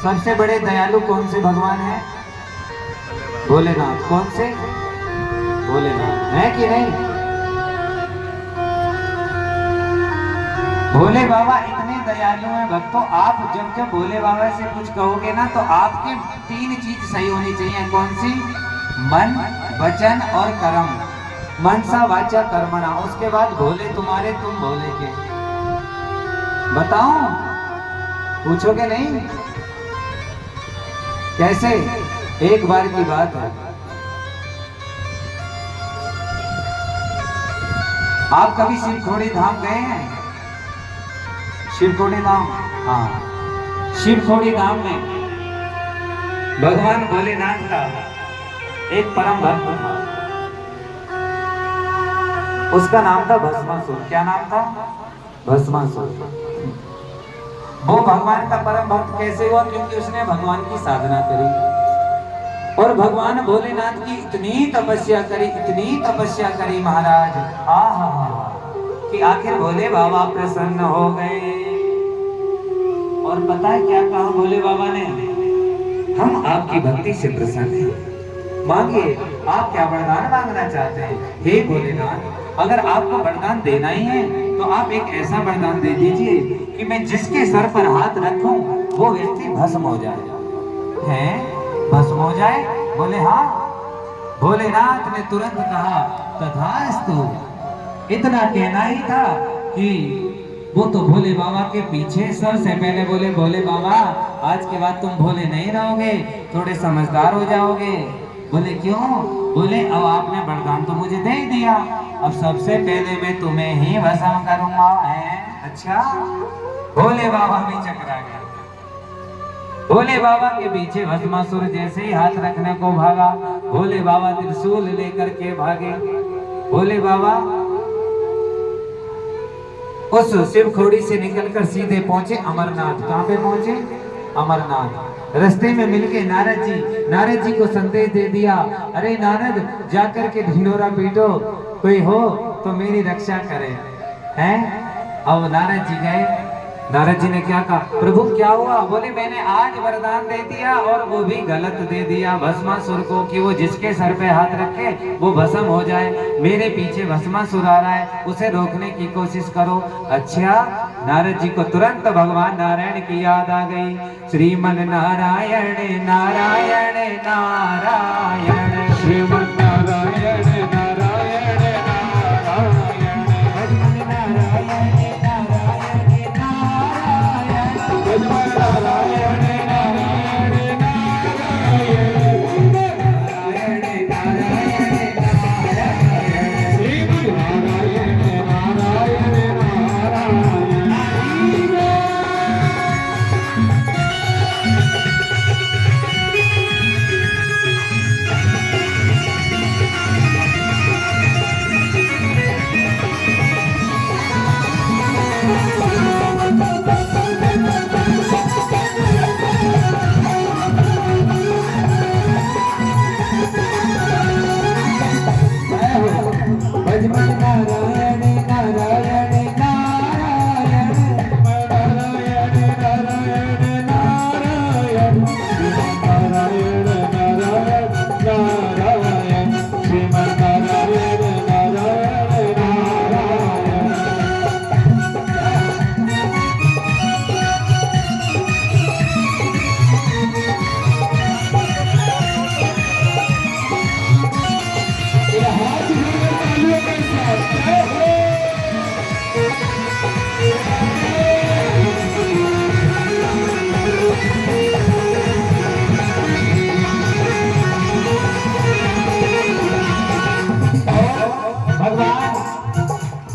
सबसे बड़े दयालु कौन से भगवान हैं? भोलेनाथ। कौन से? भोलेनाथ है कि नहीं? भोले बाबा इतने दयालु हैं भक्तों, आप जब जब भोले बाबा से कुछ कहोगे ना, तो आपके 3 चीज सही होनी चाहिए। कौन सी? मन, वचन और कर्म। मनसा वाचा कर्मणा। उसके बाद भोले तुम्हारे, तुम भोले के। बताओ, पूछोगे नहीं? कैसे? एक बार की बात है, आप कभी शिवखोड़ी धाम गए हैं? शिवखोड़ी धाम, हाँ, शिवखोड़ी धाम में भगवान भोलेनाथ का एक परम भक्त था, उसका नाम था भस्मासुर। क्या नाम था? भस्मासुर। वो भगवान का परम भक्त कैसे हुआ? क्योंकि उसने भगवान की साधना करी और भगवान भोलेनाथ की इतनी तपस्या करी, इतनी तपस्या करी महाराज, कि आखिर भोले बाबा प्रसन्न हो गए। और पता है क्या कहा भोले बाबा ने? हम आपकी भक्ति से प्रसन्न हैं, मांगिए, आप क्या वरदान मांगना चाहते हैं? हे भोलेनाथ, अगर आपको वरदान देना ही है तो आप एक ऐसा वरदान दे दीजिए कि मैं जिसके सर पर हाथ रखूं वो व्यक्ति भस्म हो जाए। हैं? भस्म हो जाए? बोले हाँ। भोलेनाथ ने तुरंत कहा तथास्तु। इतना कहना ही था कि वो तो भोले बाबा के पीछे सबसे पहले बोले, भोले बाबा आज के बाद तुम भोले नहीं रहोगे, थोड़े समझदार हो जाओगे। बोले क्यों? बोले अब आपने वरदान तो मुझे दे ही दिया, अब सबसे पहले मैं तुम्हें ही भस्म करूंगा। अच्छा। भोले बाबा भी चकरा गया। भोले बाबा के पीछे भस्मासुर जैसे ही हाथ रखने को भागा, भोले बाबा त्रिशूल लेकर के भागे। भोले बाबा उस शिवखोड़ी से निकलकर सीधे पहुंचे अमरनाथ। कहां पे पहुंचे? अमरनाथ। रास्ते में मिलके नारद जी, नारद जी को संदेश दे दिया, अरे नारद जाकर के ढिंडोरा पीटो, कोई हो तो मेरी रक्षा करे। हैं? अब नारद जी गए। नारद जी ने क्या कहा? प्रभु क्या हुआ? बोले मैंने आज वरदान दे दिया और वो भी गलत दे दिया भस्मासुर को, कि वो जिसके सर पे हाथ रखे वो भस्म हो जाए। मेरे पीछे भस्मासुर आ रहा है, उसे रोकने की कोशिश करो। अच्छा। नारद जी को तुरंत भगवान नारायण की याद आ गई। श्रीमन नारायण नारायण नारायण, श्रीमन नारायण नारायण नारायण,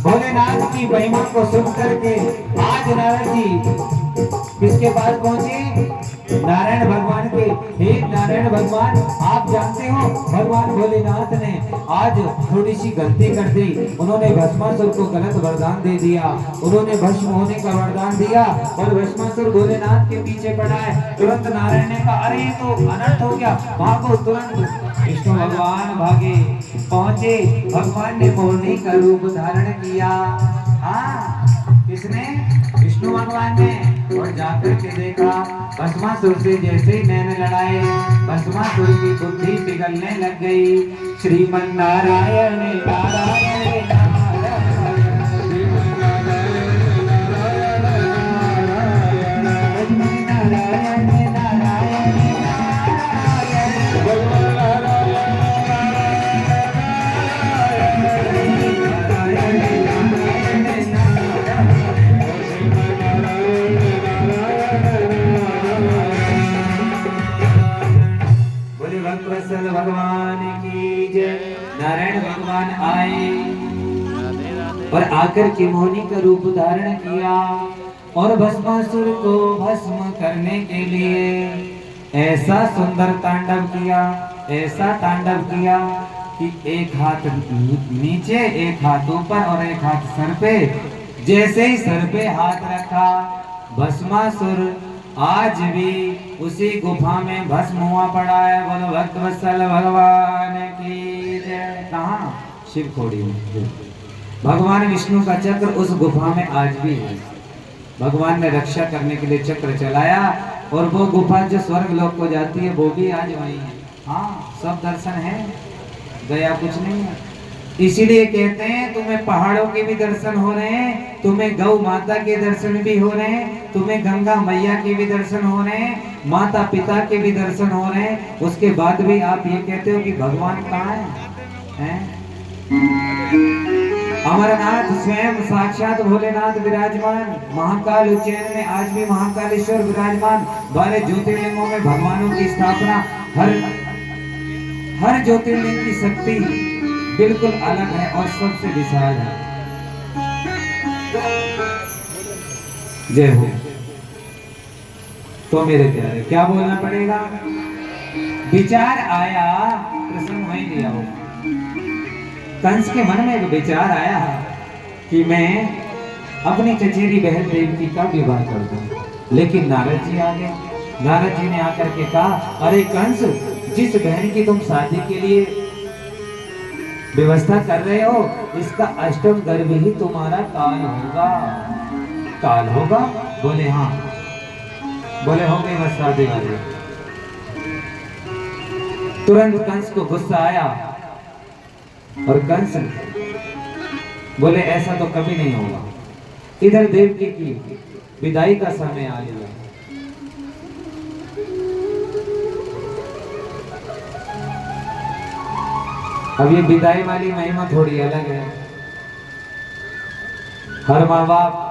भोलेनाथ की महिमा को सुन करके आज नारद जी किसके पास पहुंचे? नारायण भगवान के। हे नारायण भगवान, आप जानते हो भगवान भोलेनाथ ने आज थोड़ी सी गलती कर दी। उन्होंने भस्मासुर को गलत वरदान दे दिया, उन्होंने भस्म होने का वरदान दिया और भस्मासुर भोलेनाथ के पीछे पड़ा है। तुरंत नारायण ने कहा अरे ये तो अनर्थ हो गया, भागो। तुरंत विष्णु भगवान भागे, पहुंचे। भगवान ने मोरनी का रूप धारण किया। हाँ, किसने? विष्णु भगवान ने। और जाकर के देखा भस्मासुर से जैसे ही मैंने लड़ाए, भस्मासुर की बुद्धि पिघलने लग गई। श्रीमन नारायण नारायण भगवान की जय। नारायण भगवान आए और आकर के मोहिनी का रूप धारण किया और भस्मासुर को भस्म करने के लिए ऐसा सुंदर तांडव किया, ऐसा तांडव किया कि एक हाथ नीचे, एक हाथ ऊपर और एक हाथ सर पे। जैसे ही सर पे हाथ रखा, भस्मासुर आज भी उसी गुफा में भस्म हुआ पड़ा है। बोलो भक्त वत्सल भगवान की जय। कहाँ? शिवखोड़ी में। भगवान विष्णु का चक्र उस गुफा में आज भी है। भगवान ने रक्षा करने के लिए चक्र चलाया, और वो गुफा जो स्वर्ग लोक को जाती है वो भी आज वही है। हाँ, सब दर्शन है, गया कुछ नहीं है। इसीलिए कहते हैं तुम्हें पहाड़ों के भी दर्शन हो रहे हैं, तुम्हें गौ माता के दर्शन भी हो रहे हैं, तुम्हें गंगा मैया के भी दर्शन हो रहे हैं, माता पिता के भी दर्शन हो रहे हैं। उसके बाद भी आप ये कहते हो कि भगवान कहाँ है? अमरनाथ स्वयं साक्षात भोलेनाथ विराजमान, महाकाल उज्जैन में आज भी महाकालेश्वर विराजमान। 12 ज्योतिर्लिंगों में भगवानों की स्थापना, हर ज्योतिर्लिंग की शक्ति बिल्कुल अलग है और सबसे विशाल है। जय हो। तो मेरे प्यारे क्या बोलना पड़ेगा? विचार आया, प्रसंग वहीं लिया हो। कंस के मन में एक विचार आया कि मैं अपनी चचेरी बहन देवकी का विवाह कर दूं, लेकिन नारद जी आ गए। नारद जी ने आकर के कहा, अरे कंस, जिस बहन की तुम शादी के लिए व्यवस्था कर रहे हो, इसका अष्टम गर्भ ही तुम्हारा काल होगा। काल होगा? बोले हाँ। बोले हो गई बस शादी वाली। तुरंत कंस को गुस्सा आया, और कंस बोले ऐसा तो कभी नहीं होगा। इधर देवकी की विदाई का समय आ गया। अब ये विदाई वाली महिमा थोड़ी अलग है। हर माँ बाप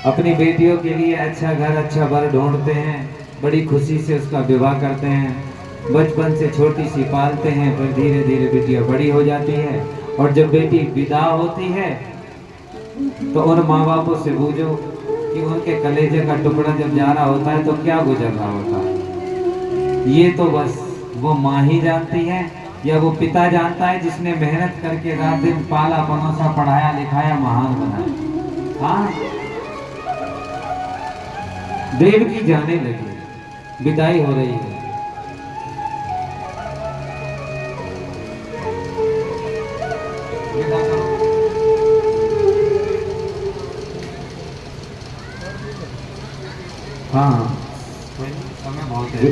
अपनी बेटियों के लिए अच्छा घर, अच्छा वर ढूंढते हैं, बड़ी खुशी से उसका विवाह करते हैं, बचपन से छोटी सी पालते हैं, फिर धीरे धीरे बेटियां बड़ी हो जाती है, और जब बेटी विदा होती है तो उन माँ बापों से पूछो कि उनके कलेजे का टुकड़ा जब जा रहा होता है तो क्या गुजर रहा होता है। ये तो बस वो माँ ही जानती है, या वो पिता जानता है जिसने मेहनत करके रात दिन पाला पनोसा, पढ़ाया लिखाया, महान बनाया। हाँ, देवकी जाने लगी, विदाई हो रही है। हाँ, समय बहुत है।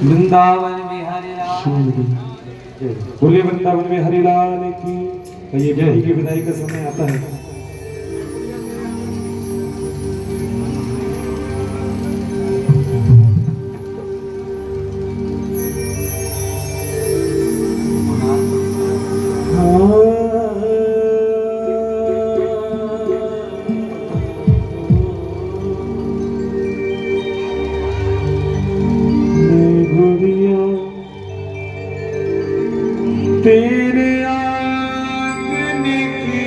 वृंदावन बिहारी लाल, बोले वृंदावन में हरि लाल की। ये बेटी की विदाई का समय आता है। तेरे आंगन की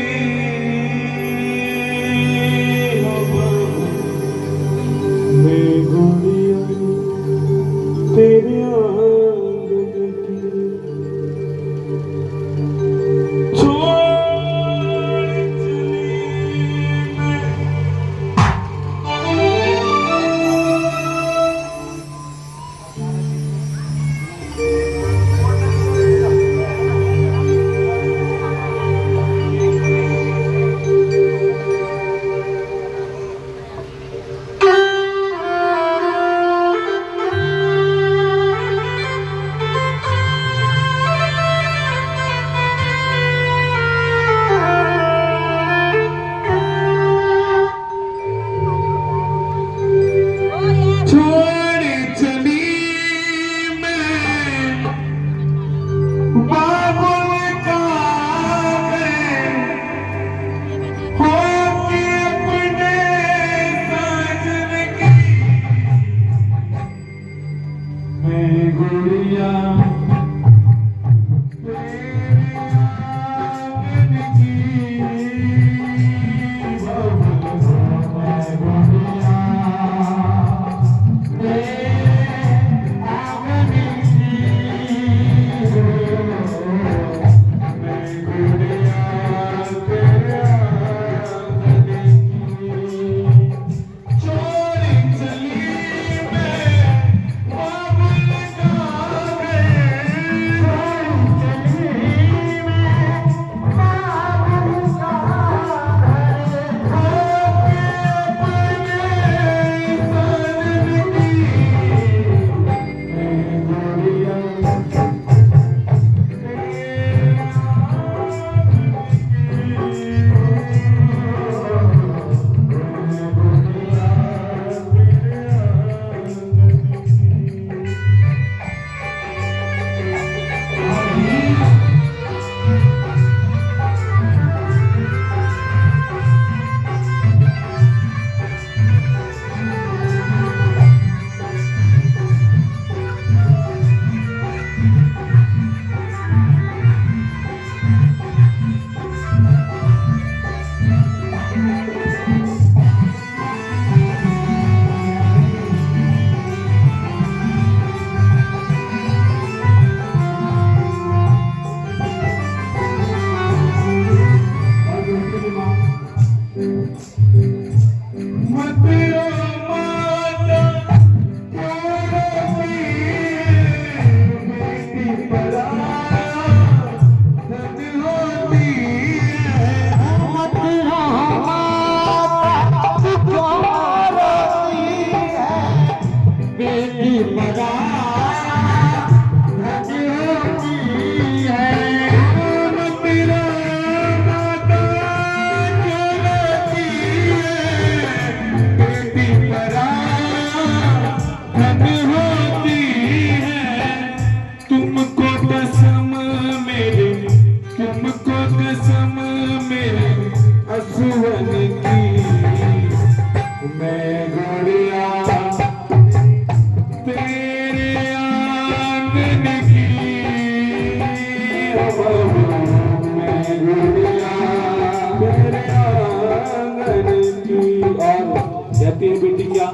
कहती है बेटी क्या?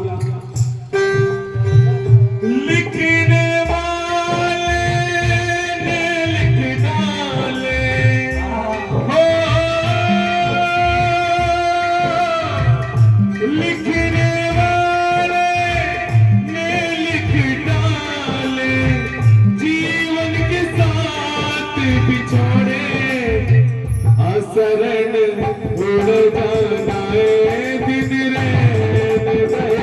लिखने वाले ने लिख डाले हो, लिखने वाले ने लिख डाले, जीवन के साथ बिछोड़े असरण उड़ जाना है दिन रैन गए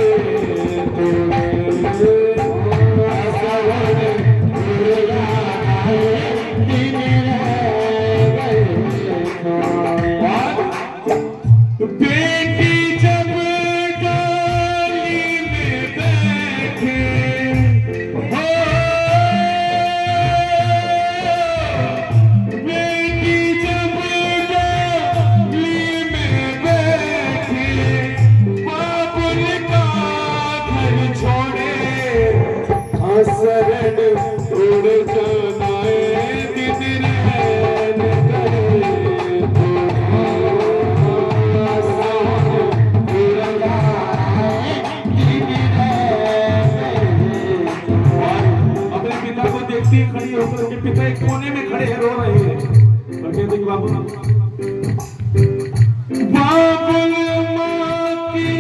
तोड़े, असरण उड़ जाना है दिन रैन गए तोड़े। बेटी जब डाली में बैठे हो, बेटी जब डाली में बैठे, बाबुल का घर छोड़े असरण उड़ जाना है दिन रैन गए अपने पिता को देखती है खड़ी होकर, उनके पिता एक कोने में खड़े हैं, रो रहे हैं और कहते हैं कि बाबू बाबुल माँ की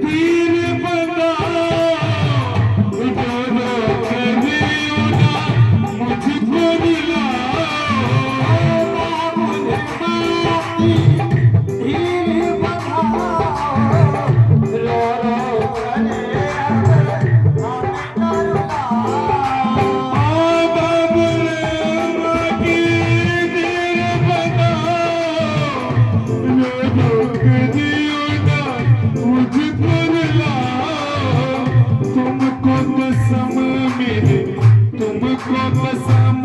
पीर बताओ, दोनों कभी उड़ा मुझको दिलाओ, बाबुल माँ की पीर बताओ, रो रो करे बाबुल माँ की पीर बताओ, मुझको दिलाओ, तुमको कसम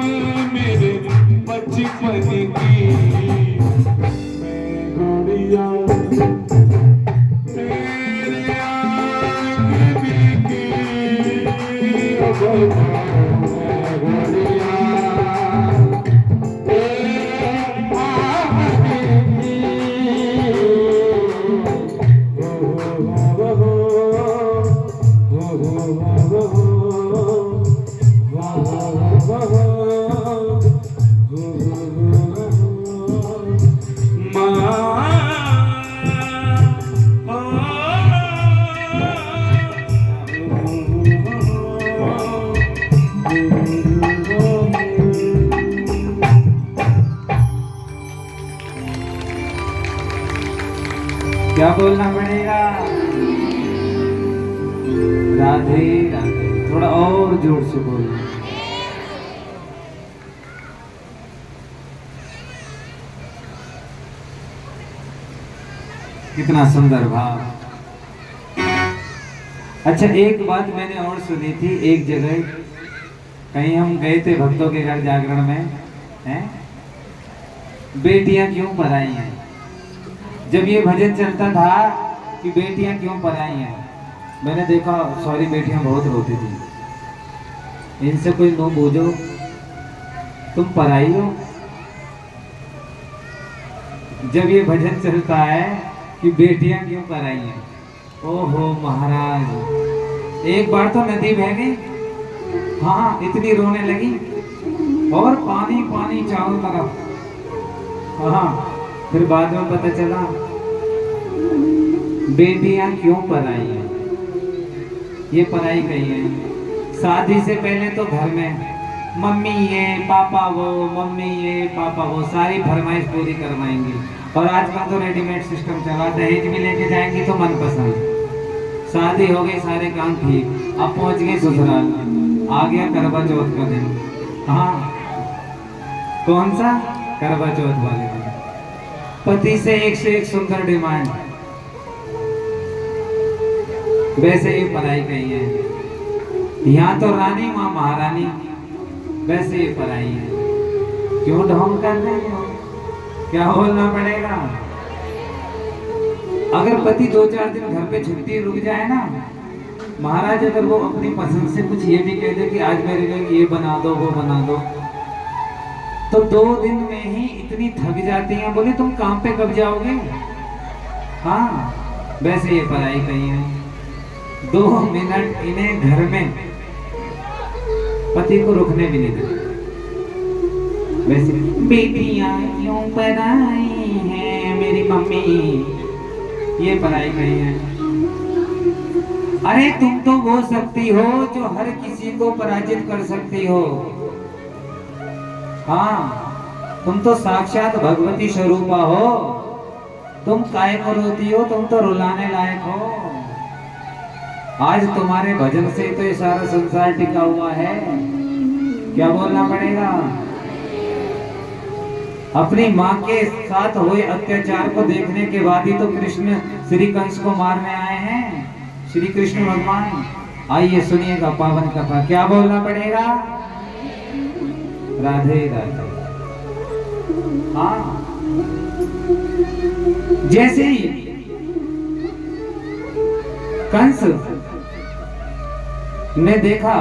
मेरे बचपन की, मैं गुड़िया तेरे आंगन की, मैं गुड़िया क्या बोलना पड़ेगा? राधे राधे। थोड़ा और जोर से बोलना। कितना सुंदर भाव। अच्छा, एक बात मैंने और सुनी थी। एक जगह कहीं हम गए थे भक्तों के घर जागरण में, हैं? बेटियां क्यों पराई हैं? जब ये भजन चलता था कि बेटियां क्यों पराई हैं, मैंने देखा सॉरी बेटियां बहुत रोती थी। इनसे कोई नो बूझो, तुम पराई हो। जब ये भजन चलता है कि बेटियां क्यों पराई हैं, ओहो महाराज, एक बार तो नदी बह गई, हाँ इतनी रोने लगी और पानी पानी चारों तरफ। हाँ, फिर बाद में पता चला बेटियां क्यों पराई हैं। ये पराई कही है। शादी से पहले तो घर में मम्मी ये पापा वो, मम्मी ये पापा वो, सारी फरमाइश पूरी करवाएंगी। और आजकल तो रेडीमेड सिस्टम चला, दहेज भी लेके जाएंगी तो मनपसंद। शादी हो गई, सारे काम ठीक, अब पहुंच गए ससुराल, आ गया करवा चौथ का दिन। हाँ, कौन सा? करवा चौथ वाले दिन। पति से एक सुंदर डिमांड। वैसे ये पराई कही है। यहाँ तो रानी माँ महारानी, वैसे ये पराई है। क्यों ढोंग कर रहे हो? क्या बोलना पड़ेगा? अगर पति 2-4 दिन घर पे छुट्टी रुक जाए ना महाराज, अगर वो अपनी पसंद से कुछ ये भी कह दे कि आज मेरे लिए ये बना दो वो बना दो, तो 2 दिन में ही इतनी थक जाती हैं, बोले तुम काम पे कब जाओगे? हाँ, वैसे ये पराई कही है। 2 मिनट इन्हें घर में पति को रुकने भी नहीं देते। वैसे बेटियां क्यों पराई हैं मेरी मम्मी, ये पराई नहीं है। अरे तुम तो वो शक्ति हो जो हर किसी को पराजित कर सकती हो। हाँ, तुम तो साक्षात भगवती स्वरूपा हो। तुम काय को रोती हो, तुम तो रुलाने लायक हो। आज तुम्हारे भजन से तो ये सारा संसार टिका हुआ है। क्या बोलना पड़ेगा? अपनी माँ के साथ हुए अत्याचार को देखने के बाद ही तो कृष्ण श्री कंस को मारने आए हैं। श्री कृष्ण भगवान, आइए सुनिएगा पावन कथा। क्या बोलना पड़ेगा? राधे राधे। हाँ, जैसे ही कंस ने देखा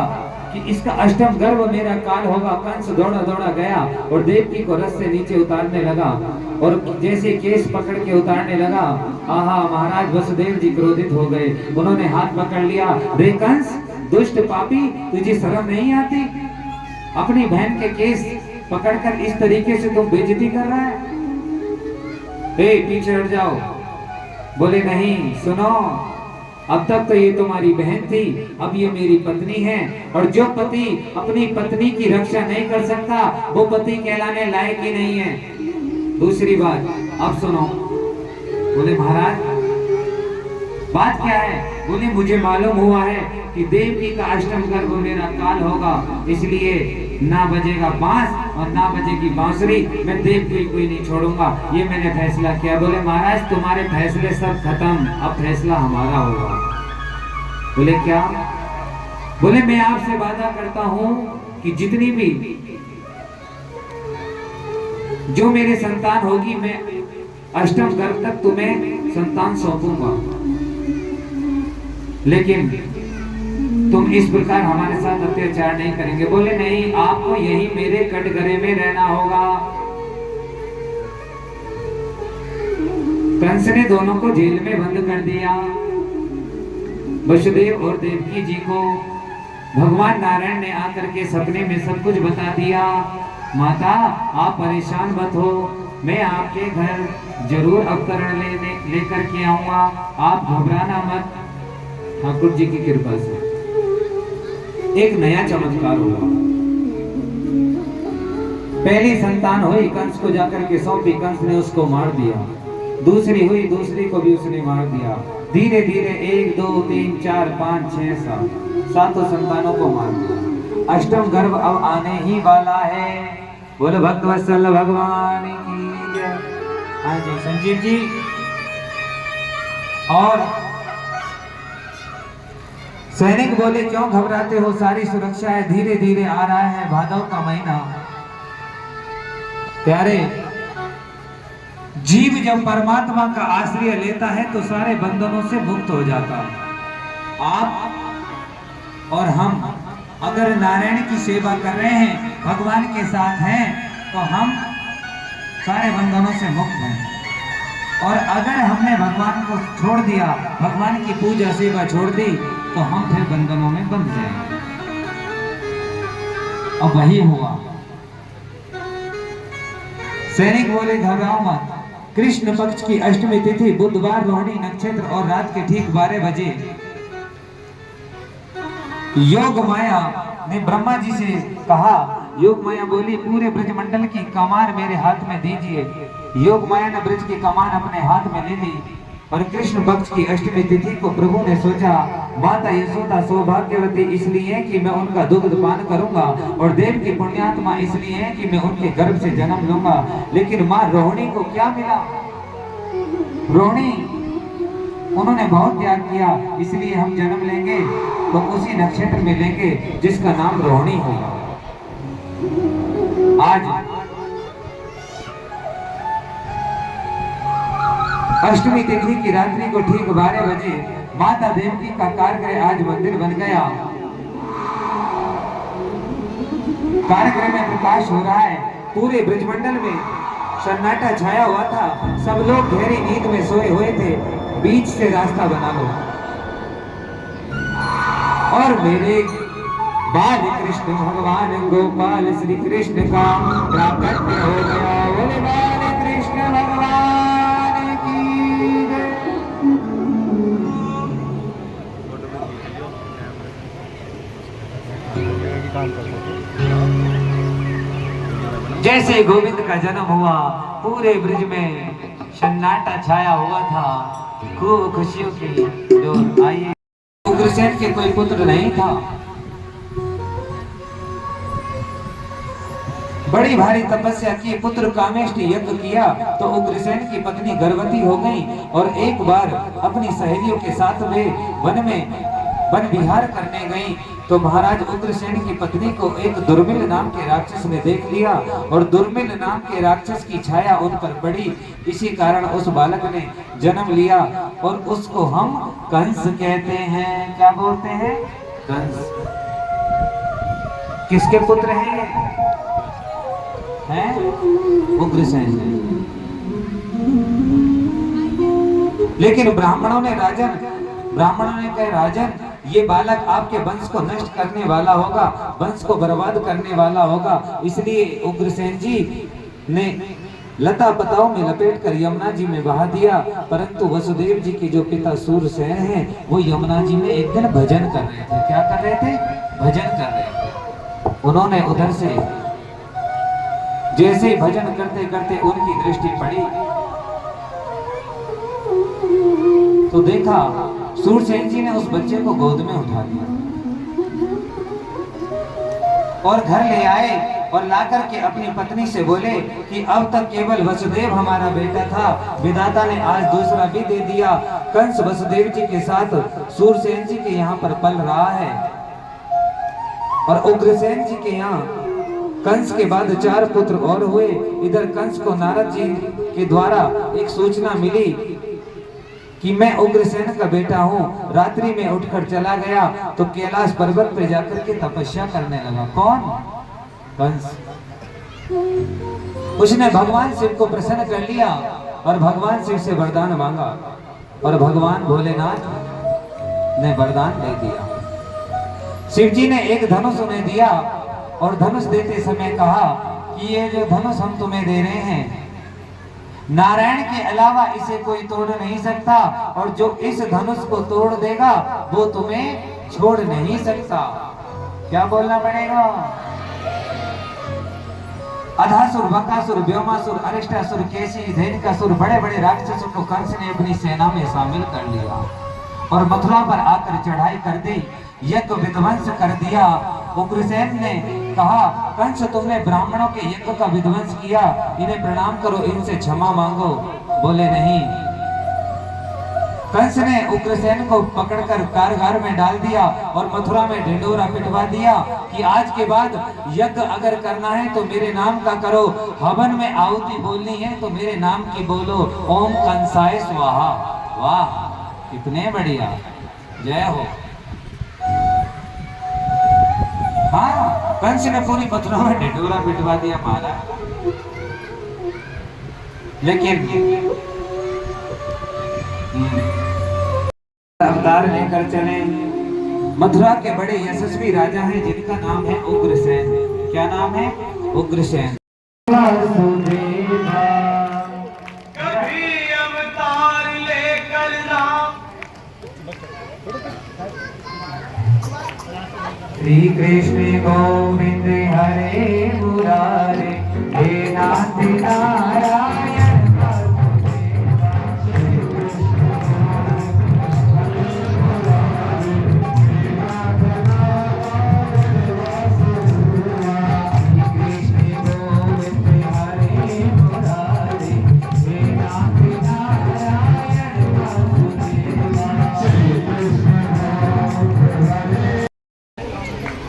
कि इसका अष्टम गर्भ मेरा काल होगा, कंस दौड़ा दौड़ा गया और देवकी को रस से नीचे उतारने लगा। और जैसे केस पकड़ के उतारने लगा, आहा, महाराज वसुदेव जी क्रोधित हो गए। उन्होंने हाथ पकड़ लिया। रे कंस, दुष्ट पापी, तुझे शर्म नहीं आती? अपनी बहन के केस पकड़कर इस तरीके से तुम बेइज्जती कर रहा है? पीछे हट जाओ। बोले नहीं, सुनो, अब तक तो ये तुम्हारी बहन थी, अब ये मेरी पत्नी है। और जो पति अपनी पत्नी की रक्षा नहीं कर सकता, वो पति कहलाने लायक ही नहीं है। दूसरी बात, अब सुनो। बोले महाराज, बात क्या है? बोले मुझे मालूम हुआ है कि देवकी का अष्टम गर्भ मेरा काल होगा, इसलिए ना बजेगा बांस और ना बजेगी बांसुरी, मैं देवकी कोई नहीं छोड़ूंगा, ये मैंने फैसला किया। बोले महाराज, तुम्हारे फैसले सब खत्म, अब फैसला हमारा होगा। बोले क्या? बोले मैं आपसे वादा करता हूं कि जितनी भी जो मेरे संतान होगी, मैं अष्टम गर्भ तक तुम्हें संतान सौंपूंगा, लेकिन तुम इस प्रकार हमारे साथ अत्याचार नहीं करेंगे। बोले नहीं, आपको यही मेरे कटघरे में रहना होगा। कंस ने दोनों को जेल में बंद कर दिया। वसुदेव और देवकी जी को भगवान नारायण ने आकर के सपने में सब कुछ बता दिया। माता, आप परेशान मत हो, मैं आपके घर जरूर अवतरण लेकर के आऊंगा, आप घबराना मत। ठाकुर जी की कृपा से एक नया चमत्कार हुआ। पहली संतान हुई, कंस को जाकर के सौंपी, कंस ने उसको मार दिया। दूसरी हुई, दूसरी को भी उसने मार दिया। धीरे धीरे 1 2 3 4 5 6 7 सातों संतानों को मार दिया। अष्टम गर्भ अब आने ही वाला है। बोलो भक्तवत्सल भगवान की जय। हाँ जी संजीव जी। और सैनिक बोले क्यों घबराते हो, सारी सुरक्षा है, धीरे धीरे आ रहा है भादव का महीना। प्यारे, जीव जब परमात्मा का आश्रय लेता है तो सारे बंधनों से मुक्त हो जाता है। आप और हम अगर नारायण की सेवा कर रहे हैं, भगवान के साथ हैं, तो हम सारे बंधनों से मुक्त हैं। और अगर हमने भगवान को छोड़ दिया, भगवान की पूजा सेवा छोड़ दी, तो हम फिर बंधनों में बंध जाएंगे। अब वही हुआ। सैनिक बोले घबराओ मत, कृष्ण पक्ष की अष्टमी तिथि बुधवार रोहिणी नक्षत्र और रात के ठीक 12 बजे योग माया ने ब्रह्मा जी से कहा। योग माया बोली पूरे ब्रजमंडल की कमान मेरे हाथ में दीजिए। योग माया ने ब्रज की कमान अपने हाथ में ले ली। और कृष्ण पक्ष की अष्टमी तिथि को प्रभु ने सोचा, माता यशोदा सौभाग्यवती इसलिए कि मैं उनका दुग्ध पान करूंगा, और देव की पुण्यात्मा इसलिए है कि मैं उनके गर्भ से जन्म लूंगा। लेकिन माँ रोहिणी को क्या मिला? रोहिणी, उन्होंने बहुत त्याग किया, इसलिए हम जन्म लेंगे तो उसी नक्षत्र में लेंगे जिसका नाम रोहिणी होगा। आज अष्टमी तिथि की रात्रि को ठीक 12 बजे माता देवकी का कारगृह आज मंदिर बन गया। कारगृह में प्रकाश हो रहा है। पूरे ब्रजमंडल में सन्नाटा छाया हुआ था। सब लोग गहरी नींद में सोए हुए थे। बीच से रास्ता बना लो। और मेरे बाल कृष्ण भगवान गोपाल श्री कृष्ण का प्राकट्य हो गया। बोले बाल कृष्ण भगवान की जय। जैसे गोविंद का जन्म हुआ पूरे ब्रिज में सन्नाटा छाया हुआ था, खूब खुशियों की डोर आई। उग्रसेन के कोई पुत्र नहीं था, बड़ी भारी तपस्या की, पुत्र कामेष्टि यज्ञ किया तो उग्रसेन की पत्नी गर्भवती हो गई और एक बार अपनी सहेलियों के साथ वे वन में वन विहार करने गई तो महाराज उग्रसेन की पत्नी को एक दुर्मिल नाम के राक्षस ने देख लिया और दुर्मिल नाम के राक्षस की छाया उन पर पड़ी। इसी कारण उस बालक ने जन्म लिया और उसको हम कंस कहते हैं। क्या बोलते हैं? कंस। किसके पुत्र हैं ये? हैं? उग्रसेन। लेकिन ब्राह्मणों ने कहा राजन ये बालक आपके वंश को नष्ट करने वाला होगा, वंश को बर्बाद करने वाला होगा, इसलिए उग्रसेन जी ने लता पताओं में लपेट कर यमुना जी में बहा दिया। परंतु वसुदेव जी के जो पिता सूरसेन हैं वो यमुना जी में एक दिन भजन कर रहे थे। क्या कर रहे थे? भजन कर रहे थे। उन्होंने उधर से जैसे ही भजन करते करते उनकी दृष्टि पड़ी तो देखा सूरसेन जी ने उस बच्चे को गोद में उठा लिया और घर ले आए और लाकर के अपनी पत्नी से बोले कि अब तक केवल वसुदेव हमारा बेटा था, विधाता ने आज दूसरा भी दे दिया। कंस वसुदेव जी के साथ सूरसेन जी के यहाँ पर पल रहा है और उग्रसेन जी के यहाँ कंस के बाद 4 पुत्र और हुए। इधर कंस को नारद जी के द्वारा एक सूचना मिली कि मैं उग्रसेन का बेटा हूँ। रात्रि में उठकर चला गया तो कैलाश पर्वत पे जाकर के तपस्या करने लगा। कौन? कंस। उसने भगवान शिव को प्रसन्न कर लिया और भगवान शिव से वरदान मांगा और भगवान भोलेनाथ ने वरदान दे दिया। शिव जी ने एक धनुष उन्हें दिया और धनुष देते समय कहा कि ये जो धनुष हम तुम्हें दे रहे हैं नारायण के अलावा इसे कोई तोड़ नहीं सकता और जो इस धनुष को तोड़ देगा वो तुम्हें छोड़ नहीं सकता। क्या बोलना पड़ेगा? अधासुर, बकासुर, व्योमासुर, अरिष्टासुर, केसी, धेनुकासुर बड़े बड़े राक्षसों को कंस ने अपनी सेना में शामिल कर लिया और मथुरा पर आकर चढ़ाई कर दी, यज्ञ विध्वंस कर दिया। उग्रसेन ने कहा कंस तुमने ब्राह्मणों के यज्ञ का विध्वंस किया, इन्हें प्रणाम करो, इनसे क्षमा मांगो। बोले नहीं। कंस ने उग्रसेन को पकड़कर कारागार में डाल दिया और मथुरा में ढिंढोरा पिटवा दिया कि आज के बाद यज्ञ अगर करना है तो मेरे नाम का करो, हवन में आहुति बोलनी है तो मेरे नाम की बोलो, ओम कंसाय स्वाहा। वाह कितने बढ़िया, जय हो। हाँ, कंस ने पूरी मथुरा में ढिंढोरा पिटवा दिया महाराज। लेकिन अवतार लेकर चले। मथुरा के बड़े यशस्वी राजा हैं जिनका नाम है उग्रसेन। क्या नाम है? उग्रसेन। कभी अवतार लेकर राम श्री कृष्ण गोविंद हरे मुरारे, हे नाथ नारायण।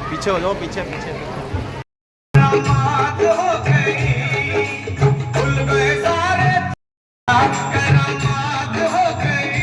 पीछे हो जाओ, पीछे पीछे। करामात हो गई, भूल गए सारे, करामात हो गई।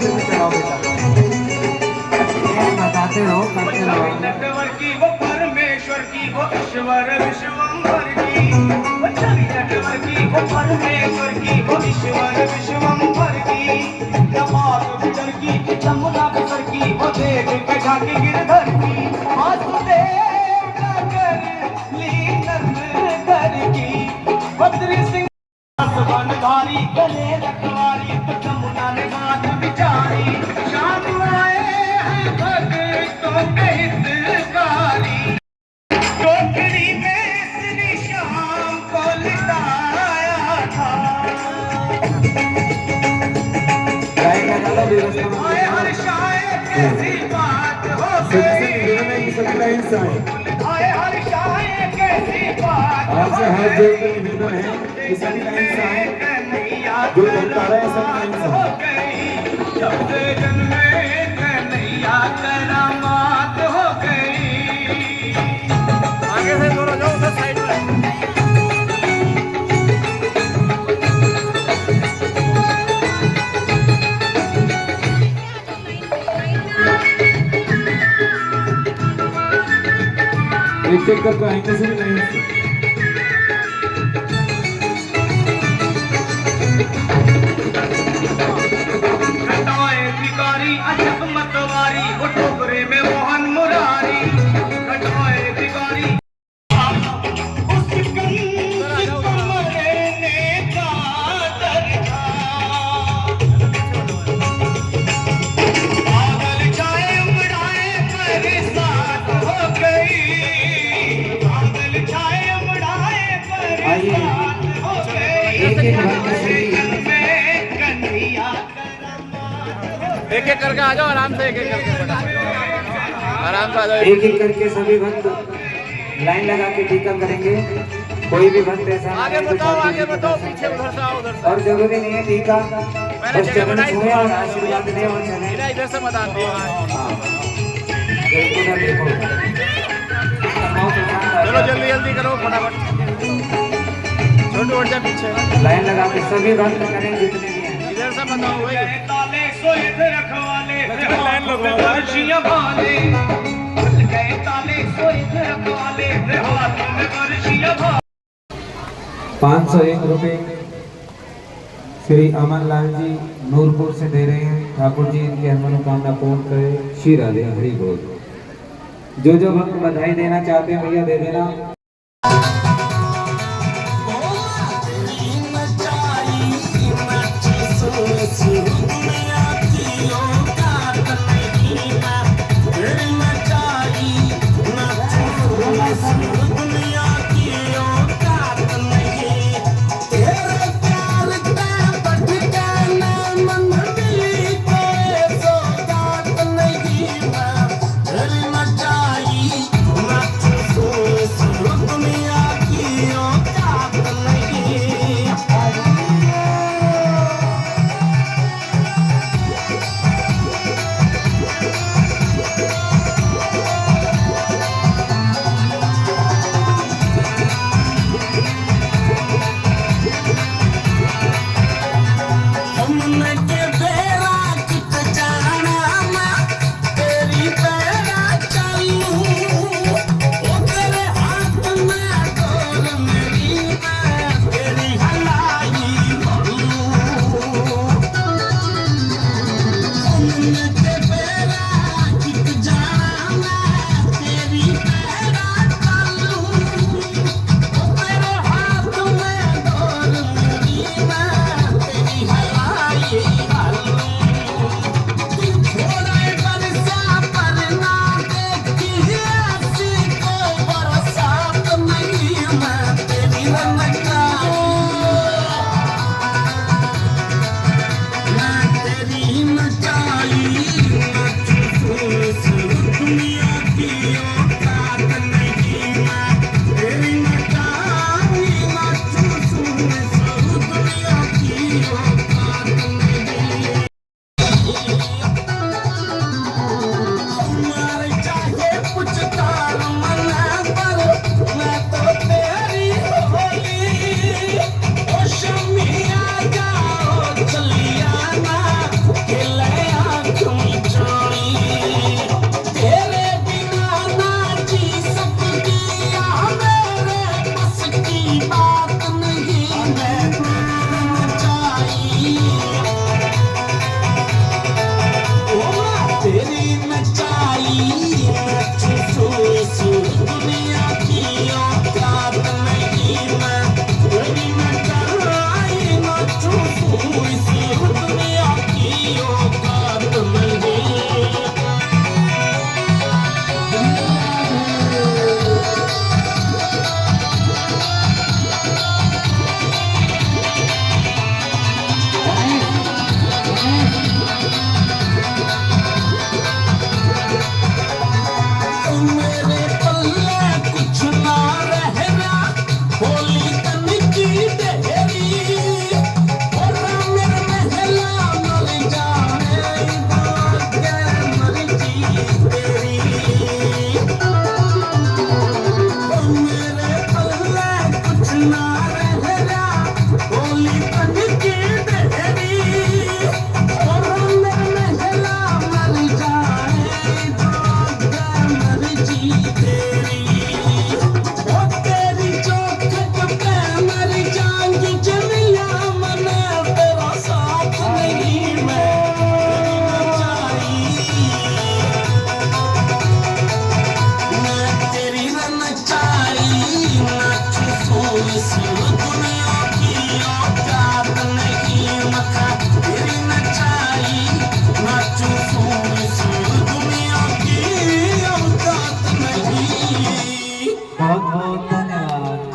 आगे में चढ़ाओ बेटा, ये बताते रहो, करते रहो। नटवर की वो परमेश्वर की वो ईश्वर विश्वम्भर की, वो छवि नटवर की वो परमेश्वर की वो ईश्वर विश्वम्भर की, नमाज बिदर की जमुना बिसर की वो देव के झांकी गिरधर की, वासुदेव नगर लीलन कर की, बद्री सिंह बनधारी गले रखवारी तो जमुना ने बात विचारी, शाम आए हैं भक्तों के हितकारी, टोकरी में श्री श्याम को लिटाया था। लाइन लगा लो, व्यवस्था में आए हर शायर कैसी बात हो सबसे गई, निवेदन है कि सभी लाइन से आए। आए हर शायर कैसी बात आपसे हाथ जोड़कर निवेदन है कि सभी लाइन से आए। जो दरकारा है सब लाइन से आए। जब से जन्मे कन्हैया करामात हो गई। आगे से दोनों जाओ उधर साइड में। एक एक करके आएंगे सभी लाइन से। घटाए भिखारी अजब मतवारी वो टोकरे में मोहन मुरारी, घटाए भिखारी उस कंस कमरे ने चादर था, पागल छाए उमड़ाए बरसात हो गई, पागल छाए उमड़ाए बरसात हो गई, एक एक करके सभी एक एक करके आ जाओ आराम से, एक एक करके आराम से आ जाओ। एक एक करके सभी भक्त लाइन लगा के टीका करेंगे। कोई भी भक्त ऐसा ना आगे है जो बताओ, बाकी आगे की बताओ, तरफ से पीछे उधर से आओ, उधर से। और जरूरी नहीं है टीका, मैंने बस जगह चरण बनाई छुए और आशीर्वाद दें और चले। इधर इधर से मत आना। हाँ, इधर देखो। बहुत अच्छा चलो जल्दी जल्दी करो फटाफट, छोटू उठ जा पीछे। लाइन लगा के सभी भक्त करें जितने भी हैं। इधर से मत आओ भाई। ताले सोए थे रखवाले, लाइन लगवा वर्षियां भाले, खुल गए ताले सोए थे रखवाले, हाथों में वर्षियां भाले। 501 रुपए श्री अमन लाल जी नूरपुर से दे रहे हैं। ठाकुर जी इनकी हर मनोकामना पूर्ण करे। श्री राधे हरि बोल। जो जो भक्त बधाई देना चाहते हैं भैया दे देना। दुनिया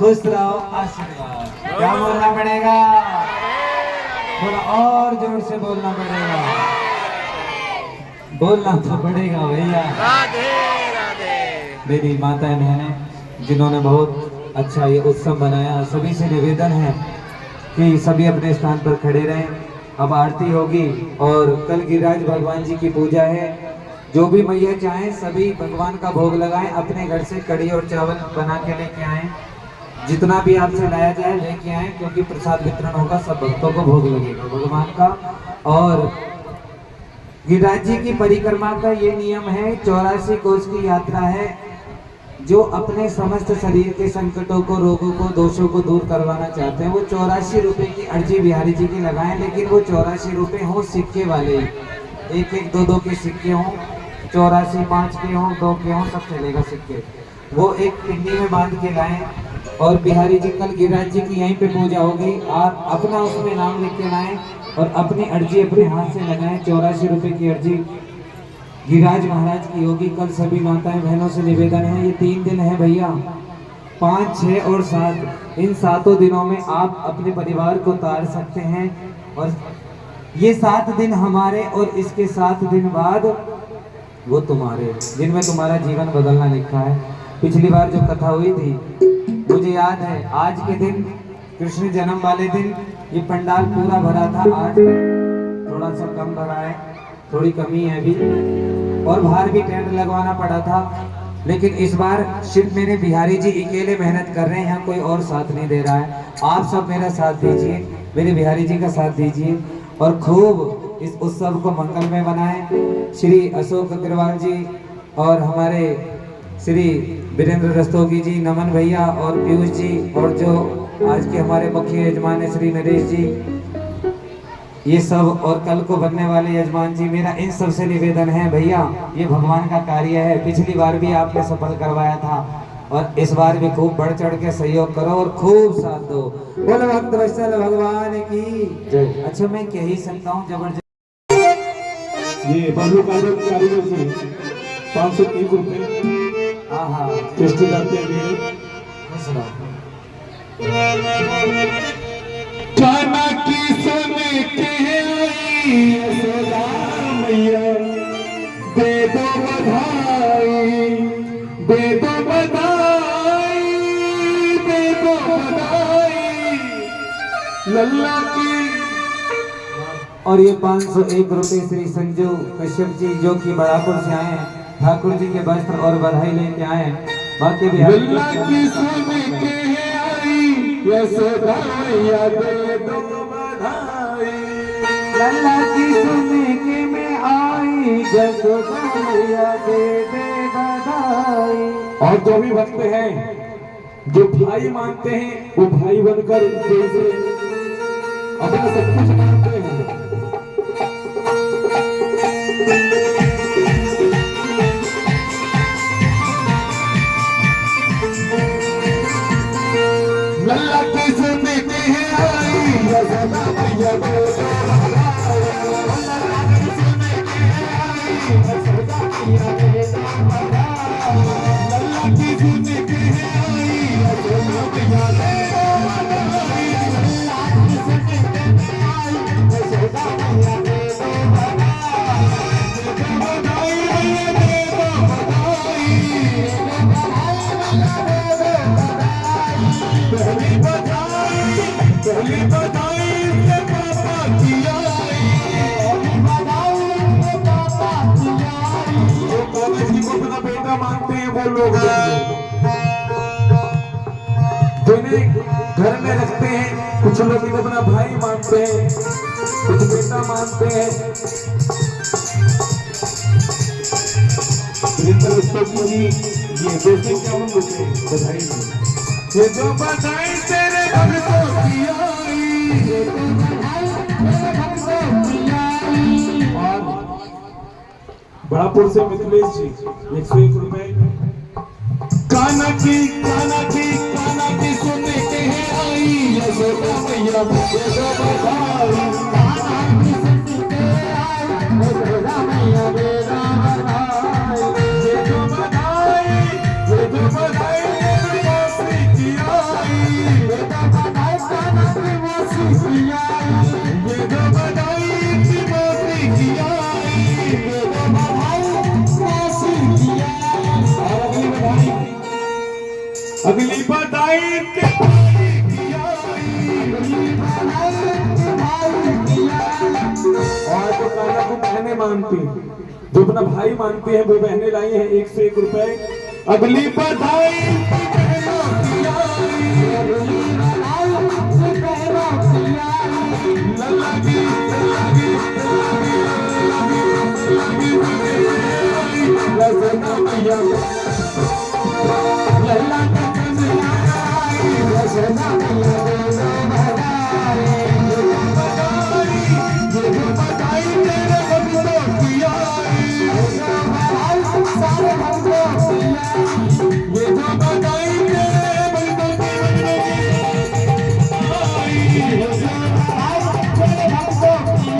खुश रहो, आशीर्वाद। क्या बोलना पड़ेगा? थोड़ा और जोर से बोलना पड़ेगा। बोलना तो पड़ेगा भैया। राधे राधे। मेरी माताएं बहनें जिन्होंने बहुत अच्छा ये उत्सव मनाया, सभी से निवेदन है कि सभी अपने स्थान पर खड़े रहें। अब आरती होगी और कल गिरिराज भगवान जी की पूजा है। जो भी मैया चाहें सभी भगवान का भोग लगाएं, अपने घर से कढ़ी और चावल बना के लेके आएं। जितना भी आपसे लाया जाए लेके आएं, क्योंकि प्रसाद वितरण होगा, सब भक्तों को भोग लगेगा भगवान का। और गिरिराज जी की परिक्रमा का ये नियम है, 84 कोस की यात्रा है। जो अपने समस्त शरीर के संकटों को, रोगों को, दोषों को दूर करवाना चाहते हैं वो 84 रुपए की अर्जी बिहारी जी की लगाएं, लेकिन वो 84 रुपए हो सिक्के वाले ही, 1-1, 2-2 के सिक्के हों, 84 5 के हों, 2 के हों, सब चलेगा सिक्के। वो एक पिंडी में बांध के लाएं। और बिहारी जी कल गिरिराज जी की यहीं पे पूजा होगी, आप अपना उसमें नाम लिख के लाएं और अपनी अर्जी अपने हाथ से लगाएं। 84 रुपए की अर्जी गिरिराज महाराज की होगी। कल सभी माताएं बहनों से निवेदन है, ये 3 दिन है भैया, 5, 6 और 7, इन 7 दिनों में आप अपने परिवार को तार सकते हैं। और ये 7 दिन हमारे और इसके 7 दिन बाद वो तुम्हारे, जिनमें तुम्हारा जीवन बदलना लिखा है। पिछली बार जो कथा हुई थी मुझे याद है, आज के दिन कृष्ण जन्म वाले दिन ये पंडाल पूरा भरा था। आज थोड़ा सा कम भरा है, थोड़ी कमी है अभी, और बाहर भी टेंट लगवाना पड़ा था। लेकिन इस बार सिर्फ मेरे बिहारी जी अकेले मेहनत कर रहे हैं, यहाँ कोई और साथ नहीं दे रहा है। आप सब मेरा साथ दीजिए, मेरे बिहारी जी का साथ दीजिए और खूब इस उत्सव को मंगलमय बनाएं। श्री अशोक अग्रवाल जी और हमारे श्री वीरेंद्र रस्तोगी जी, नमन भैया और पीयूष जी, और जो आज के हमारे मुख्य यजमान है श्री नरेश जी, ये सब, और कल को बनने वाले यजमान जी, मेरा इन सब से निवेदन है भैया, ये भगवान का कार्य है। पिछली बार भी आपने सफल करवाया था और इस बार भी खूब बढ़ चढ़ के सहयोग करो और खूब साथ दो। बोलो भक्त वत्सल भगवान की जय। अच्छा मैं कह ही सकता हूँ जबरदस्त। ये बालू कारीगर से 530 रुपए हाँ टेस्ट करते हैं। काना की सुन के आई यशोदा मैया, दे दो बधाई, दे दो बधाई, दे दो बधाई लल्ला की। और ये 501 रुपए श्री संजू कश्यप जी जो कि बड़ापुर से आए हैं, ठाकुर जी के वस्त्र और बधाई लेके आए। बाकी भी लल्ला की सुन के आई यशोदा मैया, दे दो बधाई, लल्ला की सुन के में आई यशोदा मैया, दे दे बधाई। और जो भी भक्त हैं जो भाई मानते हैं वो भाई बनकर दिल से अपना सब कुछ मानते हैं। लल्ला की सुन के आई यशोदा मैया, दे दो बधाई, लल्ला की सुन के आई यशोदा मैया, दे दो बधाई, लल्ला की सुन के आई यशोदा मैया, दे दो बधाई, लल्ला की सुन के आई यशोदा मैया, दे दो बधाई, दे दो बधाई, पहली बधाई से पापा की आई, पापा की आई। जो कॉलेज जी को अपना बेटा मानते हैं वो लोग जिन्हें घर में रखते हैं, कुछ लोग इन्हें अपना भाई मानते हैं, कुछ बेटा मानते हैं। ये 251 रुपए बधाई में, ये जो बधाई तेरे भक्तों की आई, ये जो बधाई तेरे भक्तों की आई। और बड़ापुर से मिथिलेश जी 101 रुपए। काना की सुनने के है आई यशोदा मैया, ये जो बधाई, काना की सुनने के आई यशोदा मैया, ये जो बधाई, ये जो बधाई, ये जो बधाई तो कान्हा को बहनें मानती हैं, जो अपना भाई मानती हैं वो बहनें लाई हैं 101 रुपए। अगली बधाई बहनों की आई, अगली बधाई बहनों की आई, लल्ला की रसना मैया, लल्ला का कन्हैया आई, रसना मैया दे दो बधाई, तेरे भक्तों की आई, सारे भक्तों की आई, ये जो बधाई तेरे भक्तों की आई, ये जो बधाई तेरे भक्तों की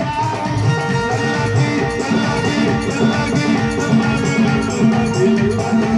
अगली बधाई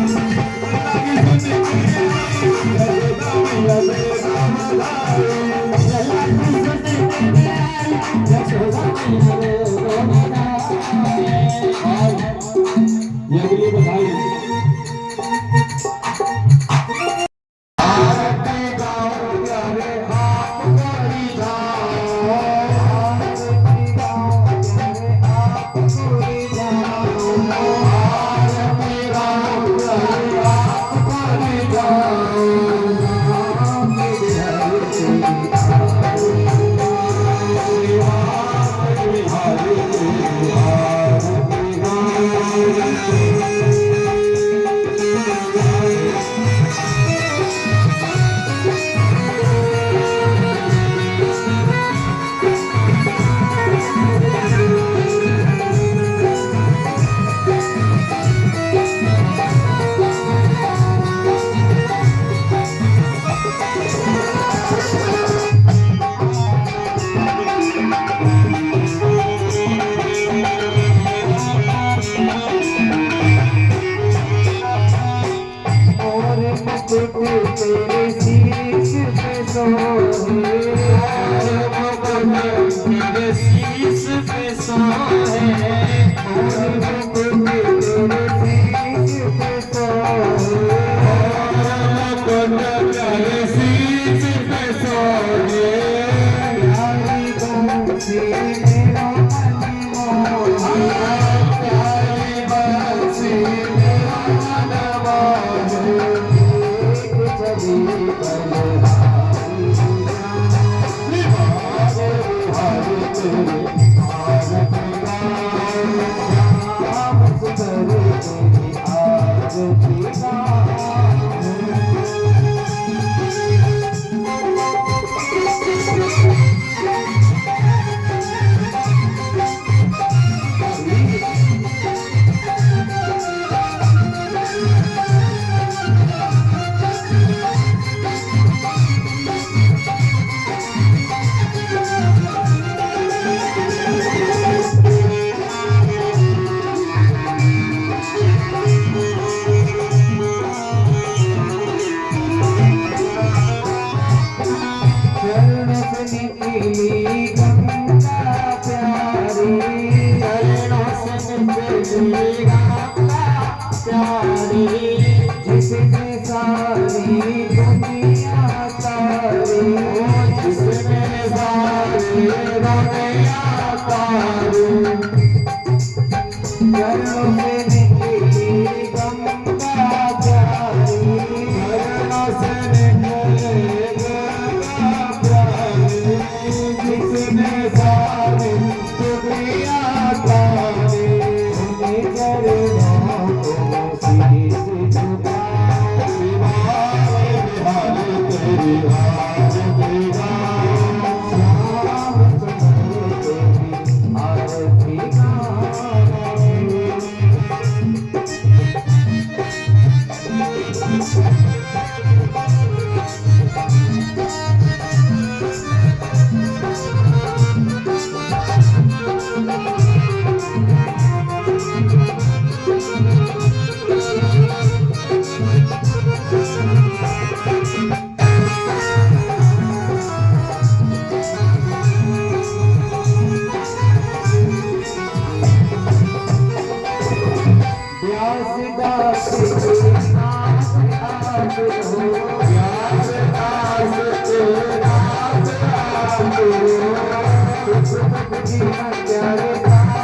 प्यारे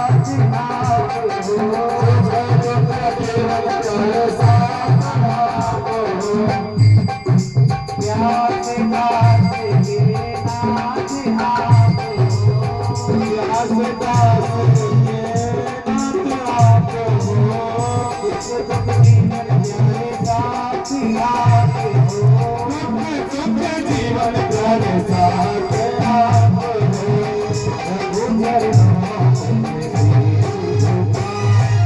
दास के नाथ आप हो, दुख सुख जीवन प्यारे साथी आप हो, दुख सुख जीवन प्यारे साथ आप हो, प्रभु चरणों में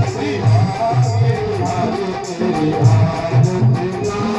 श्री हरे हरे तेरी आरती गाओ,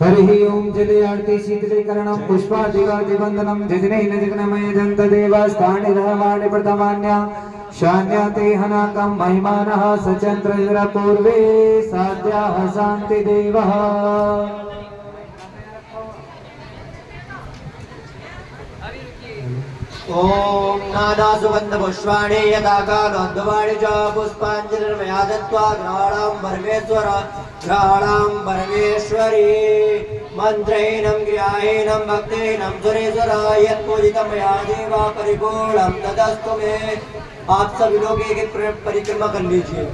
हरि ओम जले आरती शीतलीकरणं पुष्पादिवादिवन्दनं जजनेन जगनमय जन्त देवास्तानि धर्माणि प्रथमान्या शान्या ते हनाकं महिमानः सचन्द्र पूर्वे साध्याः शान्ति देवः ओम नाना सुगंध पुष्पाणि यथा कालोद्भवाणि च पुष्पाञ्जलिर्मया दत्त्वा घ्राणां परमेश्वरी मन्त्रेणं क्रियाहेनं भक्तेनं सुरेश्वराय यत्पूजितं मया देवा परिपूर्णं तदस्तु मे। आप सभी लोग एक परिक्रमा कर लीजिए।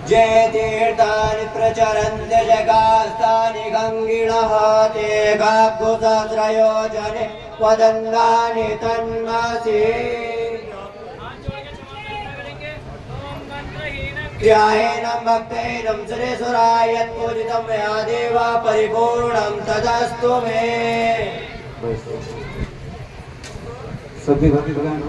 जय तीर्थानि प्रचरन्ति जगास्तानि गङ्गिणः ते गाग्गुसहस्रयोजने वदन्दानि तन्मसि क्रियाहेनं भक्तेनं सुरेश्वराय यत्पूजितं मया देवा परिपूर्णं तदस्तु मे। सभी भक्तगण